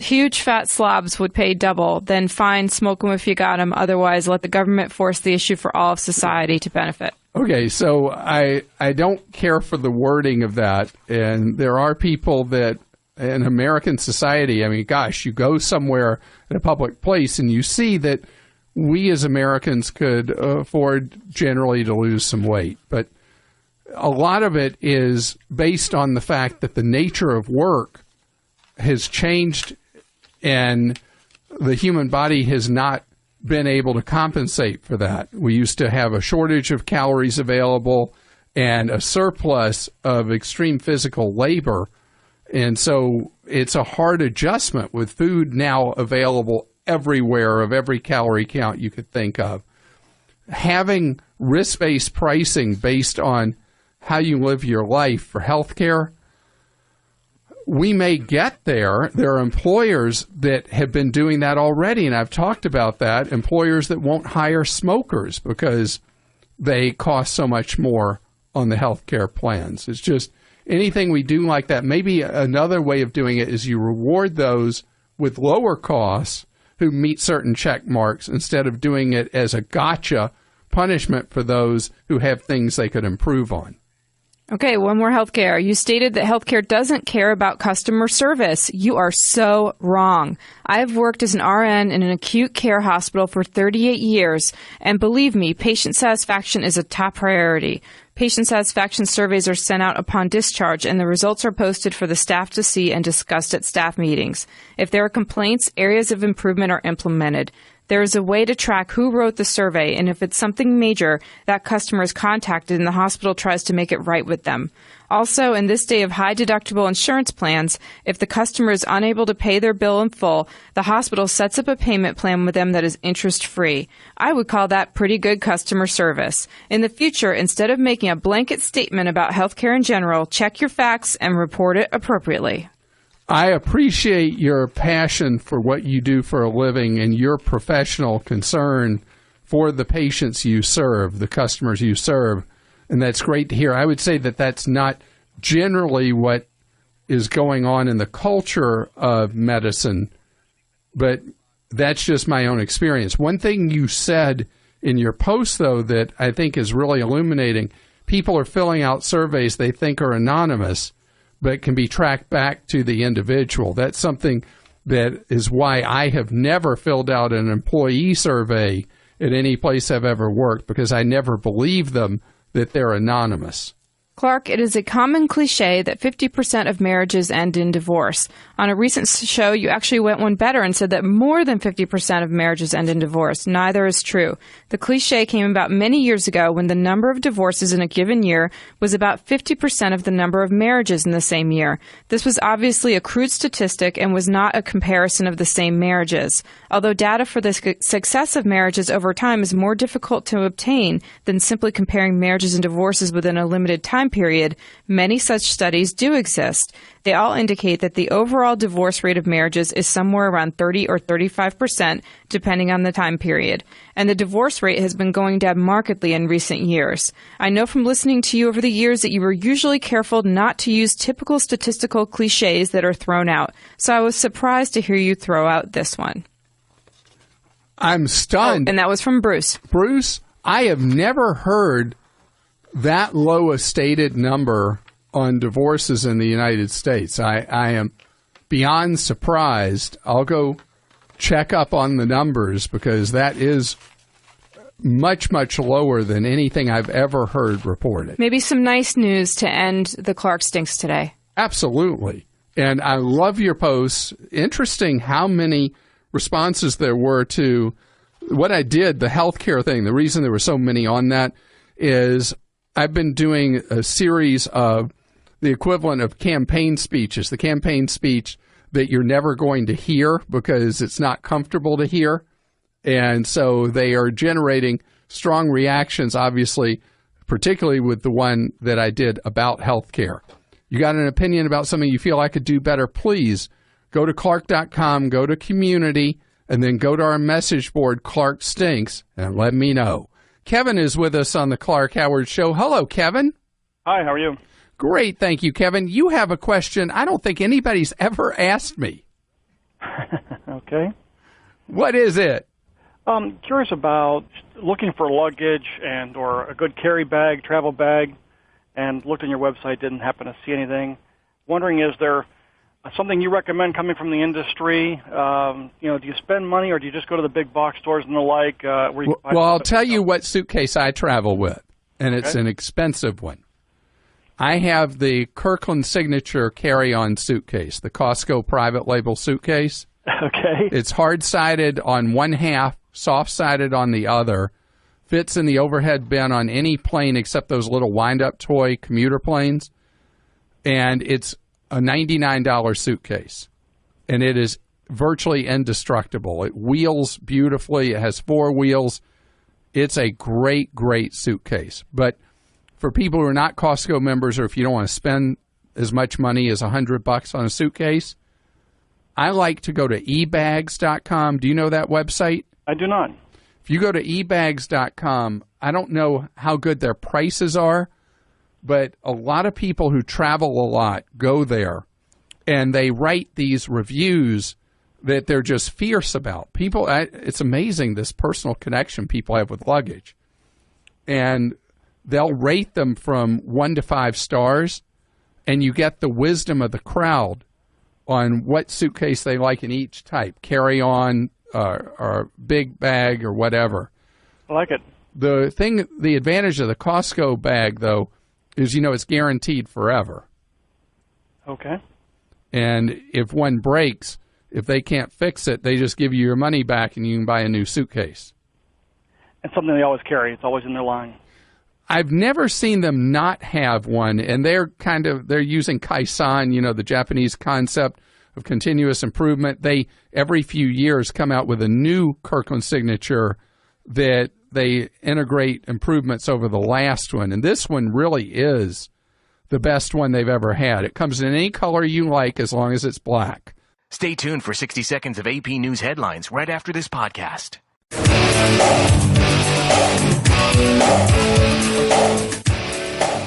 huge fat slobs would pay double. Then fine, smoke them if you got them. Otherwise, let the government force the issue for all of society to benefit.
Okay, so I don't care for the wording of that. And there are people that in American society, I mean, gosh, you go somewhere in a public place and you see that we as Americans could afford generally to lose some weight. But a lot of it is based on the fact that the nature of work has changed and the human body has not been able to compensate for that. We used to have a shortage of calories available and a surplus of extreme physical labor. And so it's a hard adjustment with food now available everywhere of every calorie count you could think of. Having risk-based pricing based on how you live your life for healthcare, we may get there. There are employers that have been doing that already, and I've talked about that. Employers that won't hire smokers because they cost so much more on the healthcare plans. It's just anything we do like that. Maybe another way of doing it is you reward those with lower costs who meet certain check marks instead of doing it as a gotcha punishment for those who have things they could improve on.
Okay, one more healthcare. You stated that healthcare doesn't care about customer service. You are so wrong. I've worked as an RN in an acute care hospital for 38 years, and believe me, patient satisfaction is a top priority. Patient satisfaction surveys are sent out upon discharge, and the results are posted for the staff to see and discussed at staff meetings. If there are complaints, areas of improvement are implemented. There is a way to track who wrote the survey, and if it's something major, that customer is contacted and the hospital tries to make it right with them. Also, in this day of high deductible insurance plans, if the customer is unable to pay their bill in full, the hospital sets up a payment plan with them that is interest-free. I would call that pretty good customer service. In the future, instead of making a blanket statement about healthcare in general, check your facts and report it appropriately.
I appreciate your passion for what you do for a living and your professional concern for the patients you serve, the customers you serve, and that's great to hear. I would say that that's not generally what is going on in the culture of medicine, but that's just my own experience. One thing you said in your post, though, that I think is really illuminating, people are filling out surveys they think are anonymous, but can be tracked back to the individual. That's something that is why I have never filled out an employee survey at any place I've ever worked because I never believe them that they're anonymous.
Clark, it is a common cliche that 50% of marriages end in divorce. On a recent show, you actually went one better and said that more than 50% of marriages end in divorce. Neither is true. The cliche came about many years ago when the number of divorces in a given year was about 50% of the number of marriages in the same year. This was obviously a crude statistic and was not a comparison of the same marriages. Although data for the success of marriages over time is more difficult to obtain than simply comparing marriages and divorces within a limited time period, many such studies do exist. They all indicate that the overall divorce rate of marriages is somewhere around 30 or 35%, depending on the time period. And the divorce rate has been going down markedly in recent years. I know from listening to you over the years that you were usually careful not to use typical statistical cliches that are thrown out. So I was surprised to hear you throw out this one.
I'm stunned.
Oh, and that was from Bruce.
Bruce, I have never heard that low a stated number on divorces in the United States. I am beyond surprised. I'll go check up on the numbers because that is much, much lower than anything I've ever heard reported.
Maybe some nice news to end the Clark Stinks today.
Absolutely. And I love your posts. Interesting how many responses there were to what I did, the healthcare thing. The reason there were so many on that is I've been doing a series of the equivalent of campaign speeches, the campaign speech that you're never going to hear because it's not comfortable to hear. And so they are generating strong reactions, obviously, particularly with the one that I did about healthcare. You got an opinion about something you feel I could do better, please go to Clark.com, go to community, and then go to our message board, Clark Stinks, and let me know. Kevin is with us on the Clark Howard Show. Hello, Kevin.
Hi, how are you?
Great, thank you, Kevin. You have a question I don't think anybody's ever asked me.
Okay.
What is it?
Curious about looking for luggage and or a good carry bag, travel bag, and looked on your website, didn't happen to see anything. Wondering, is there something you recommend coming from the industry? Do you spend money or do you just go to the big box stores and the like?
Well, I'll tell you what suitcase I travel with, and it's an expensive one. I have the Kirkland Signature carry-on suitcase, the Costco private label suitcase.
Okay.
It's hard-sided on one half, soft-sided on the other. Fits in the overhead bin on any plane except those little wind-up toy commuter planes. And it's a $99 suitcase. And it is virtually indestructible. It wheels beautifully. It has 4 wheels. It's a great, great suitcase. But for people who are not Costco members, or if you don't want to spend as much money as $100 on a suitcase, I like to go to ebags.com. Do you know that website?
I do not.
If you go to ebags.com, I don't know how good their prices are, but a lot of people who travel a lot go there, and they write these reviews that they're just fierce about. People, it's amazing, this personal connection people have with luggage. And they'll rate them from 1 to 5 stars, and you get the wisdom of the crowd on what suitcase they like in each type, carry-on or big bag or whatever.
I like it.
The advantage of the Costco bag, though, is, it's guaranteed forever.
Okay.
And if one breaks, if they can't fix it, they just give you your money back and you can buy a new suitcase.
It's something they always carry. It's always in their line.
I've never seen them not have one, and they're using Kaizen, the Japanese concept of continuous improvement. They, every few years, come out with a new Kirkland Signature that they integrate improvements over the last one. And this one really is the best one they've ever had. It comes in any color you like as long as it's black.
Stay tuned for 60 seconds of AP News headlines right after this podcast.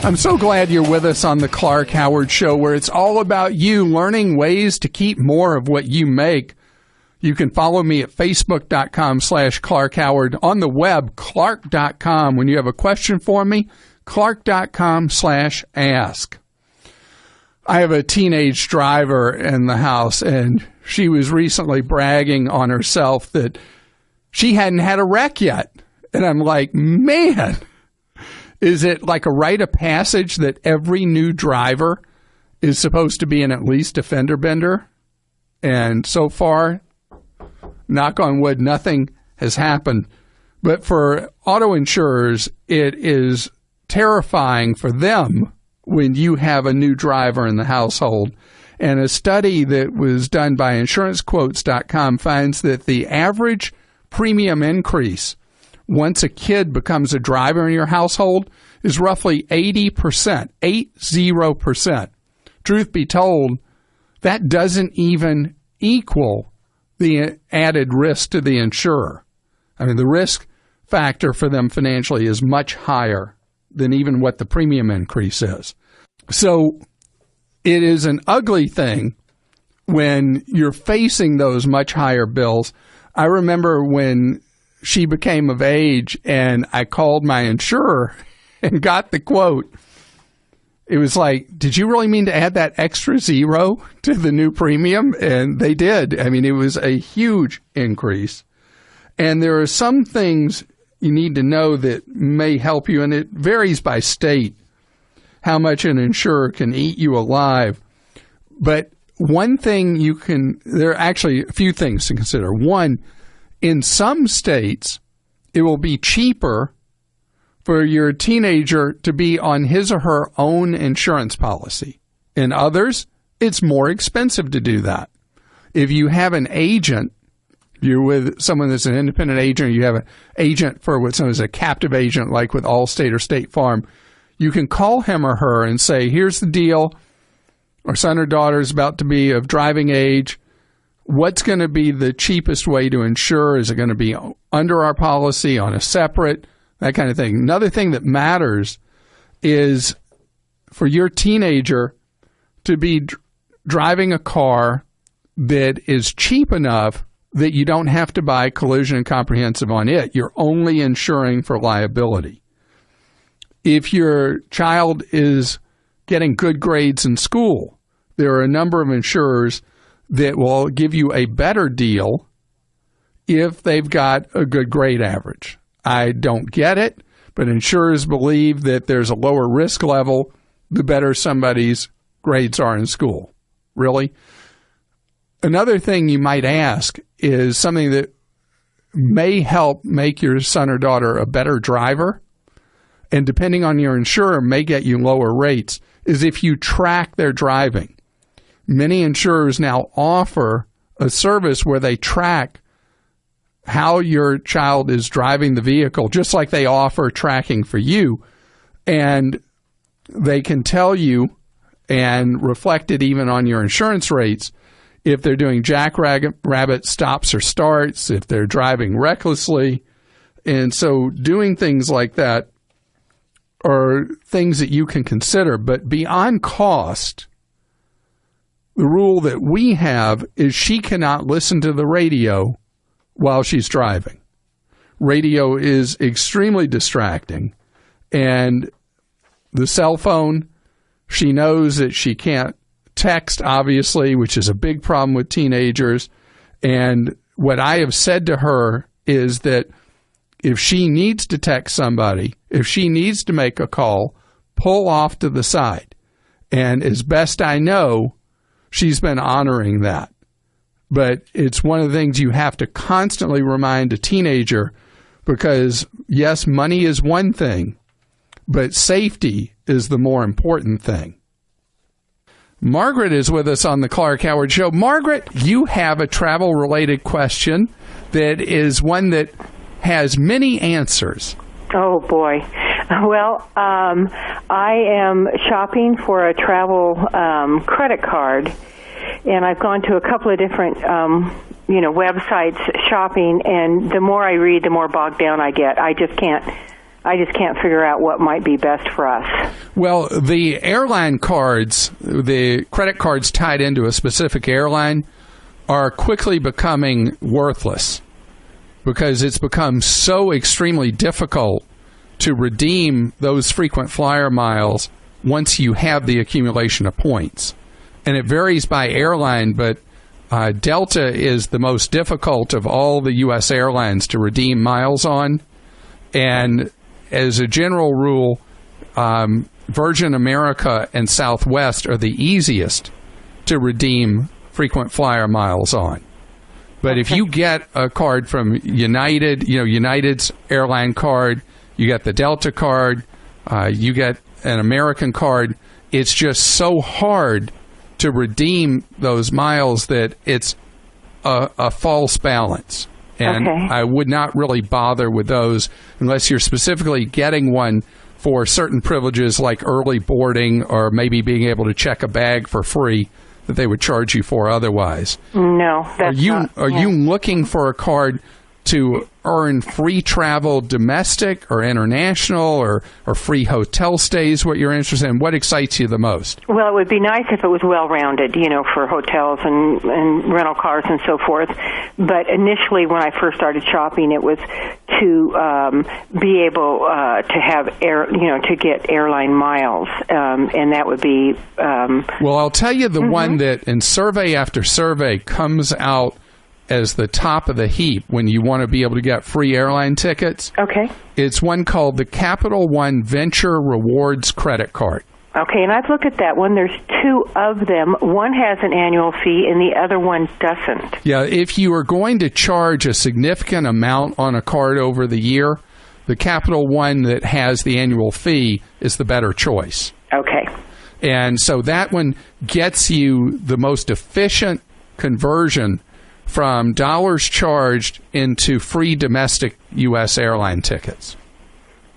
I'm so glad you're with us on the Clark Howard Show, where it's all about you learning ways to keep more of what you make. You can follow me at facebook.com/Clark Howard. On the web, clark.com. When you have a question for me, clark.com/ask. I have a teenage driver in the house, and she was recently bragging on herself that she hadn't had a wreck yet. And I'm like, man, is it like a rite of passage that every new driver is supposed to be an at least a fender bender? And so far, knock on wood, nothing has happened. But for auto insurers, it is terrifying for them when you have a new driver in the household. And a study that was done by insurancequotes.com finds that the average premium increase once a kid becomes a driver in your household is roughly 80%, 80%. Truth be told, that doesn't even equal the added risk to the insurer. I mean, the risk factor for them financially is much higher than even what the premium increase is. So it is an ugly thing when you're facing those much higher bills. I remember when she became of age and I called my insurer and got the quote. It was like, did you really mean to add that extra zero to the new premium? And they did. I mean, it was a huge increase. And there are some things you need to know that may help you, and it varies by state how much an insurer can eat you alive. But one thing there are actually a few things to consider. One, in some states, it will be cheaper for your teenager to be on his or her own insurance policy. In others, it's more expensive to do that. If you have an agent, you're with someone that's an independent agent, you have an agent for what's known as a captive agent, like with Allstate or State Farm, you can call him or her and say, here's the deal. Our son or daughter is about to be of driving age. What's going to be the cheapest way to insure? Is it going to be under our policy, on a separate, that kind of thing? Another thing that matters is for your teenager to be driving a car that is cheap enough that you don't have to buy collision and comprehensive on it. You're only insuring for liability. If your child is getting good grades in school, there are a number of insurers that will give you a better deal if they've got a good grade average. I don't get it, but insurers believe that there's a lower risk level the better somebody's grades are in school. Really? Another thing you might ask is something that may help make your son or daughter a better driver, and depending on your insurer may get you lower rates, is if you track their driving. Many insurers now offer a service where they track how your child is driving the vehicle, just like they offer tracking for you. And they can tell you and reflect it even on your insurance rates if they're doing jackrabbit stops or starts, if they're driving recklessly. And so doing things like that are things that you can consider. But beyond cost, the rule that we have is she cannot listen to the radio while she's driving. Radio is extremely distracting. And the cell phone, she knows that she can't text, obviously, which is a big problem with teenagers. And what I have said to her is that if she needs to text somebody, if she needs to make a call, pull off to the side. And as best I know, she's been honoring that. But it's one of the things you have to constantly remind a teenager because, yes, money is one thing, but safety is the more important thing. Margaret is with us on the Clark Howard Show. Margaret, you have a travel-related question that is one that has many answers.
Oh, boy. Well, I am shopping for a travel credit card, and I've gone to a couple of different, websites shopping, and the more I read, the more bogged down I get. I just can't figure out what might be best for us.
Well, the airline cards, the credit cards tied into a specific airline, are quickly becoming worthless because it's become so extremely difficult to redeem those frequent flyer miles once you have the accumulation of points. And it varies by airline, but Delta is the most difficult of all the U.S. airlines to redeem miles on. And as a general rule, Virgin America and Southwest are the easiest to redeem frequent flyer miles on. But if you get a card from United, United's airline card, you get the Delta card, you get an American card, it's just so hard to redeem those miles that it's a false balance. And I would not really bother with those unless you're specifically getting one for certain privileges like early boarding or maybe being able to check a bag for free that they would charge you for otherwise.
No, that's
Are you looking for a card to earn free travel domestic or international or free hotel stays, what you're interested in? What excites you the most?
Well, it would be nice if it was well-rounded, for hotels and rental cars and so forth. But initially, when I first started shopping, it was to be able to have to get airline miles, and that would be.
Well, I'll tell you the one that in survey after survey comes out as the top of the heap when you want to be able to get free airline tickets.
Okay.
It's one called the Capital One Venture Rewards Credit Card.
Okay, and I've looked at that one. There's two of them. One has an annual fee and the other one doesn't.
Yeah, if you are going to charge a significant amount on a card over the year, the Capital One that has the annual fee is the better choice.
Okay.
And so that one gets you the most efficient conversion from dollars charged into free domestic U.S. airline tickets.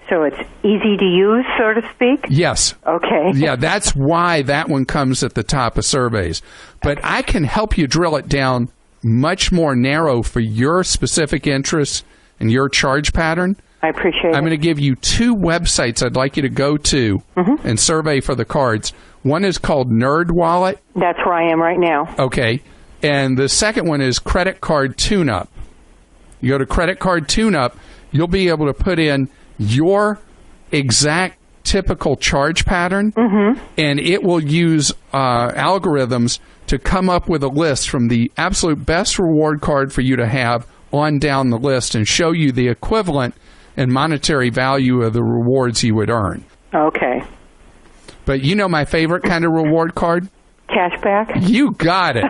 So it's easy to use, so to speak?
Yes.
Okay.
Yeah, that's why that one comes at the top of surveys. But I can help you drill it down much more narrow for your specific interests and your charge pattern.
I appreciate it.
I'm going to give you two websites I'd like you to go to and survey for the cards. One is called NerdWallet.
That's where I am right now.
Okay. And the second one is Credit Card TuneUp. You go to Credit Card TuneUp, you'll be able to put in your exact typical charge pattern, and it will use algorithms to come up with a list from the absolute best reward card for you to have on down the list and show you the equivalent and monetary value of the rewards you would earn.
Okay.
But you know my favorite kind of reward card?
Cashback?
You got it.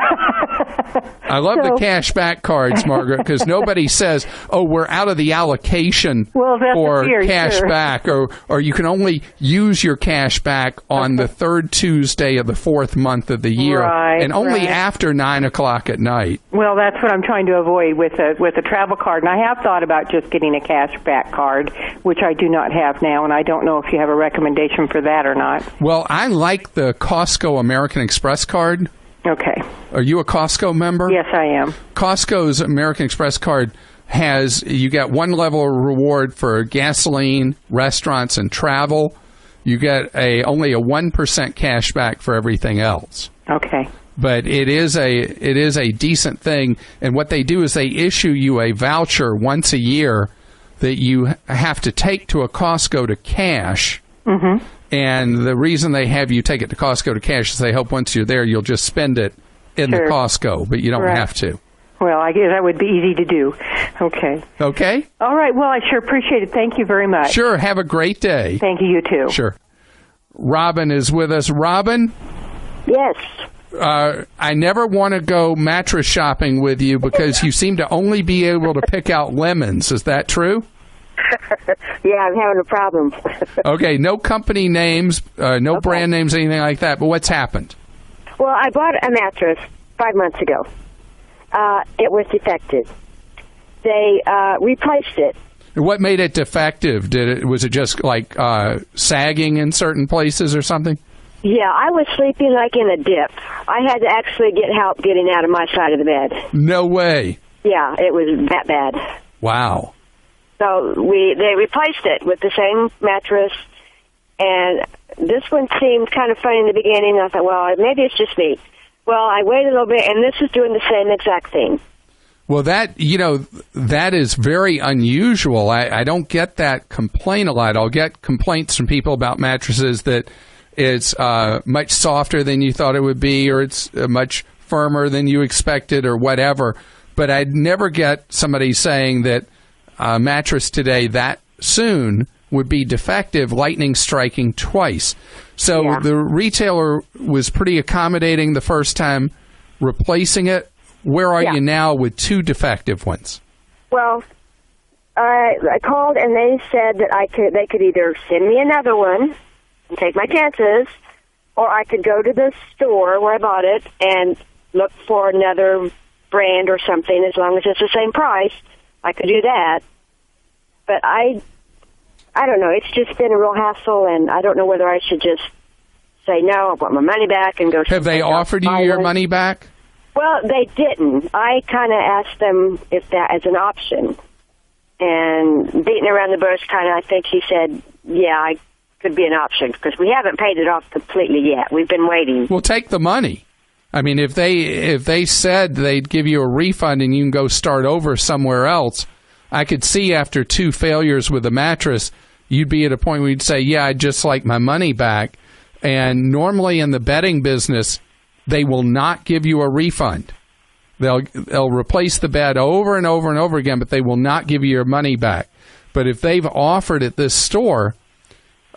I love the cashback cards, Margaret, because nobody says, "Oh, we're out of the allocation for cashback," or you can only use your cashback on the third Tuesday of the fourth month of the year, and only after 9 o'clock at night.
Well, that's what I'm trying to avoid with a travel card, and I have thought about just getting a cashback card, which I do not have now, and I don't know if you have a recommendation for that or not.
Well, I like the Costco American Express card.
Okay.
Are you a Costco member?
Yes, I am. Costco's
American Express card you get one level of reward for gasoline, restaurants, and travel. You get only a 1% cash back for everything else.
Okay.
But it is a decent thing, and what they do is they issue you a voucher once a year that you have to take to a Costco to cash. Mm-hmm. And the reason they have you take it to Costco to cash is they hope once you're there, you'll just spend it in the Costco, but you don't have to.
Well, I guess that would be easy to do. Okay.
Okay.
All right. Well, I sure appreciate it. Thank you very much.
Sure. Have a great day.
Thank you. You too.
Sure. Robin is with us. Robin?
Yes.
I never want to go mattress shopping with you because you seem to only be able to pick out lemons. Is that true?
Yeah, I'm having a problem.
Okay, no company names, no brand names, anything like that, but what's happened?
Well, I bought a mattress 5 months ago. It was defective. They replaced it.
What made it defective? Was it just like sagging in certain places or something?
Yeah, I was sleeping like in a dip. I had to actually get help getting out of my side of the bed.
No way.
Yeah, it was that bad.
Wow.
So they replaced it with the same mattress, and this one seemed kind of funny in the beginning. I thought, well, maybe it's just me. Well, I waited a little bit, and this is doing the same exact thing.
Well, that is very unusual. I don't get that complaint a lot. I'll get complaints from people about mattresses that it's much softer than you thought it would be, or it's much firmer than you expected or whatever. But I'd never get somebody saying that a mattress today that soon would be defective, lightning striking twice. So the retailer was pretty accommodating the first time replacing it. Where are you now with 2 defective ones?
Well, I called and they said that they could either send me another one and take my chances, or I could go to the store where I bought it and look for another brand or something. As long as it's the same price, I could do that. But I don't know. It's just been a real hassle, and I don't know whether I should just say no, I want my money back, and go.
Have they offered you your money back?
Well, they didn't. I kind of asked them if that is an option. And beating around the bush, I think he said, yeah, I could be an option, because we haven't paid it off completely yet. We've been waiting.
Well, take the money. I mean, if they said they'd give you a refund and you can go start over somewhere else, I could see after 2 failures with the mattress, you'd be at a point where you'd say, yeah, I'd just like my money back. And normally in the bedding business, they will not give you a refund. They'll replace the bed over and over and over again, but they will not give you your money back. But if they've offered at this store,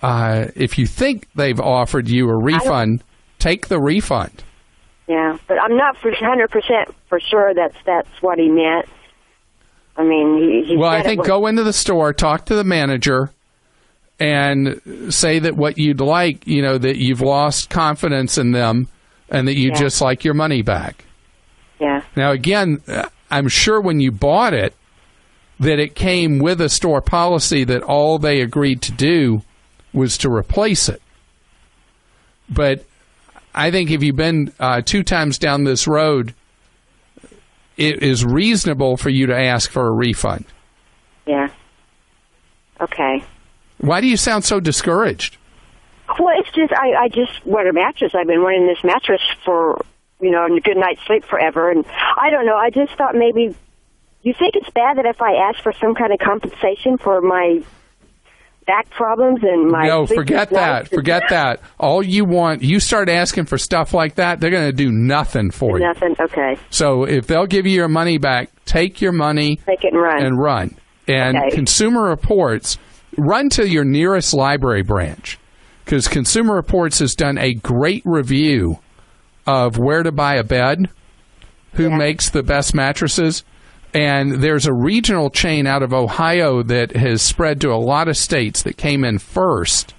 if you think they've offered you a refund, take the refund.
Yeah, but I'm not 100% for sure that's what he meant. I mean, he
well,
said
I think go into the store, talk to the manager, and say that what you'd like, that you've lost confidence in them and that you just like your money back.
Yeah.
Now, again, I'm sure when you bought it, that it came with a store policy that all they agreed to do was to replace it. But I think if you've been 2 times down this road, it is reasonable for you to ask for a refund.
Yeah. Okay.
Why do you sound so discouraged?
Well, it's just, I just want a mattress. I've been wanting this mattress for, a good night's sleep forever. And I don't know, I just thought maybe, you think it's bad that if I ask for some kind of compensation for my back problems and my...
No, forget that. Forget that. All you start asking for stuff like that, they're going to do nothing for you.
Nothing, okay.
So if they'll give you your money back, take your money...
Take it and run.
And
okay.
Consumer Reports, run to your nearest library branch, because Consumer Reports has done a great review of where to buy a bed, who makes the best mattresses, and there's a regional chain out of Ohio that has spread to a lot of states that came in first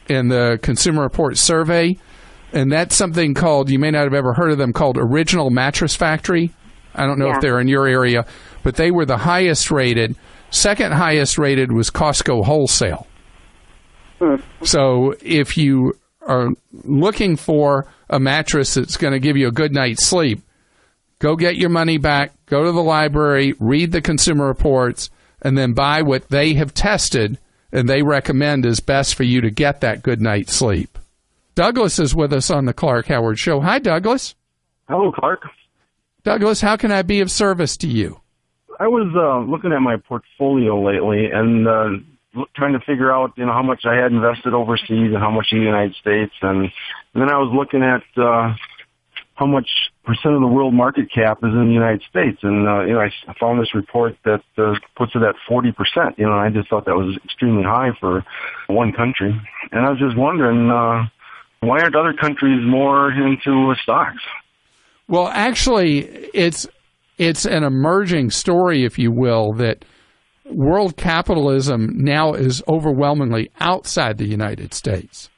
in the Consumer Reports survey, and that's something called, you may not have ever heard of them, called Original Mattress Factory. I don't know if they're in your area, but they were the highest rated. Second highest rated was Costco Wholesale. So if you are looking for a mattress that's going to give you a good night's sleep, go get your money back, go to the library, read the Consumer Reports, and then buy what they have tested and they recommend is best for you to get that good night's sleep. Douglas is with us on the Clark Howard Show. Hi, Douglas.
Hello, Clark.
Douglas, how can I be of service to you?
I was looking at my portfolio lately and trying to figure out, how much I had invested overseas and how much in the United States. And then I was looking at how much percent of the world market cap is in the United States. And, I found this report that puts it at 40%. I just thought that was extremely high for one country. And I was just wondering, why aren't other countries more into stocks?
Well, actually, it's an emerging story, if you will, that world capitalism now is overwhelmingly outside the United States.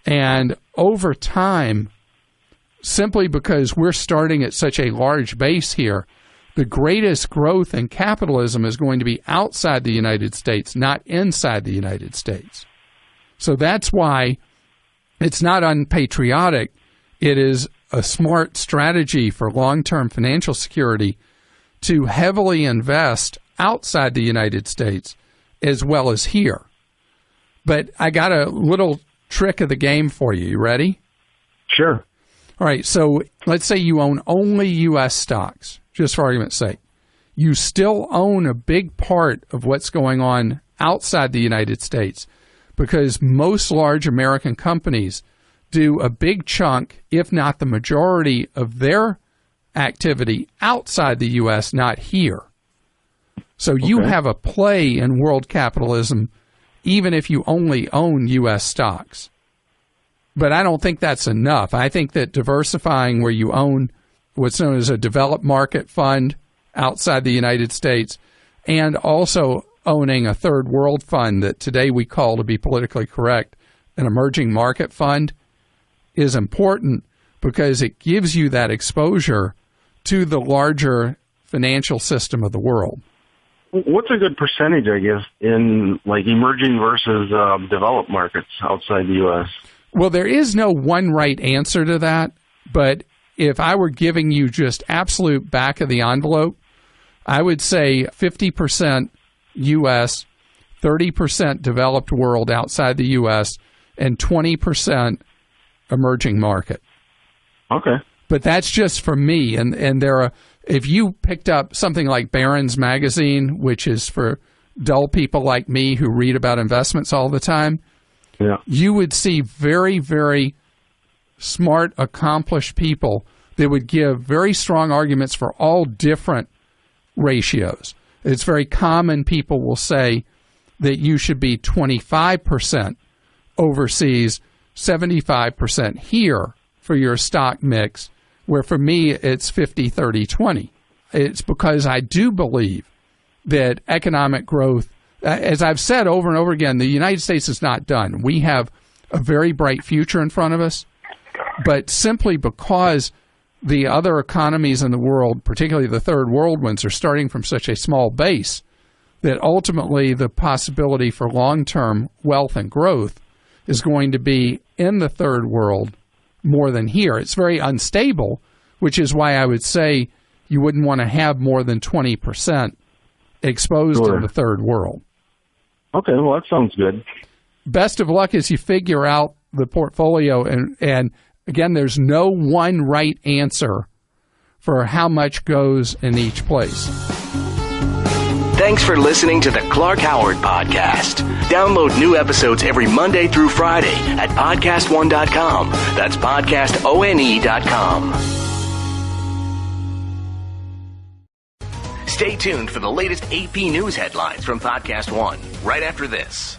And over time, simply because we're starting at such a large base here, the greatest growth in capitalism is going to be outside the United States, not inside the United States. So that's why it's not unpatriotic. It is a smart strategy for long-term financial security to heavily invest outside the United States as well as here. But I got a little trick of the game for you. You ready?
Sure.
All right, so let's say you own only U.S. stocks, just for argument's sake. You still own a big part of what's going on outside the United States because most large American companies do a big chunk, if not the majority, of their activity outside the U.S., not here. So you have a play in world capitalism, even if you only own U.S. stocks. But I don't think that's enough. I think that diversifying where you own what's known as a developed market fund outside the United States and also owning a third world fund that today we call, to be politically correct, an emerging market fund is important because it gives you that exposure to the larger financial system of the world.
What's a good percentage, I guess, in like emerging versus developed markets outside the U.S.?
Well, there is no one right answer to that, but if I were giving you just absolute back of the envelope, I would say 50% U.S., 30% developed world outside the U.S., and 20% emerging market.
Okay.
But that's just for me. And there are, if you picked up something like Barron's Magazine, which is for dull people like me who read about investments all the time, you would see very, very smart, accomplished people that would give very strong arguments for all different ratios. It's very common people will say that you should be 25% overseas, 75% here for your stock mix, where for me it's 50, 30, 20. It's because I do believe that economic growth, as I've said over and over again, the United States is not done. We have a very bright future in front of us, but simply because the other economies in the world, particularly the third world ones, are starting from such a small base that ultimately the possibility for long-term wealth and growth is going to be in the third world more than here. It's very unstable, which is why I would say you wouldn't want to have more than 20% exposed in the third world.
Okay, well, that sounds good.
Best of luck as you figure out the portfolio. And again, there's no one right answer for how much goes in each place.
Thanks for listening to the Clark Howard Podcast. Download new episodes every Monday through Friday at podcastone.com. That's podcastone.com. Stay tuned for the latest AP News headlines from Podcast One right after this.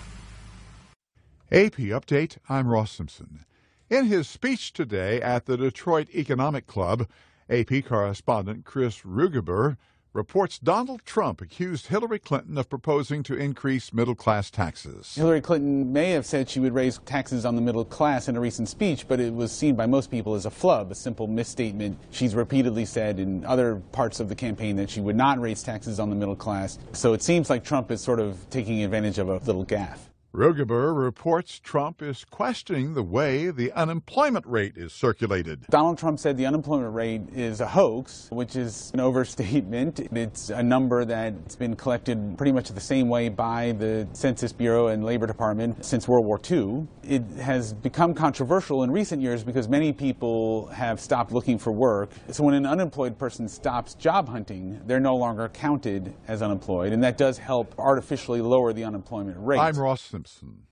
AP Update, I'm Ross Simpson. In his speech today at the Detroit Economic Club, AP correspondent Chris Rugaber reports Donald Trump accused Hillary Clinton of proposing to increase middle-class taxes.
Hillary Clinton may have said she would raise taxes on the middle class in a recent speech, but it was seen by most people as a flub, a simple misstatement. She's repeatedly said in other parts of the campaign that she would not raise taxes on the middle class. So it seems like Trump is sort of taking advantage of a little gaffe.
Rugaber reports Trump is questioning the way the unemployment rate is circulated.
Donald Trump said the unemployment rate is a hoax, which is an overstatement. It's a number that's been collected pretty much the same way by the Census Bureau and Labor Department since World War II. It has become controversial in recent years because many people have stopped looking for work. So when an unemployed person stops job hunting, they're no longer counted as unemployed, and that does help artificially lower the unemployment rate.
I'm Ross Simpson.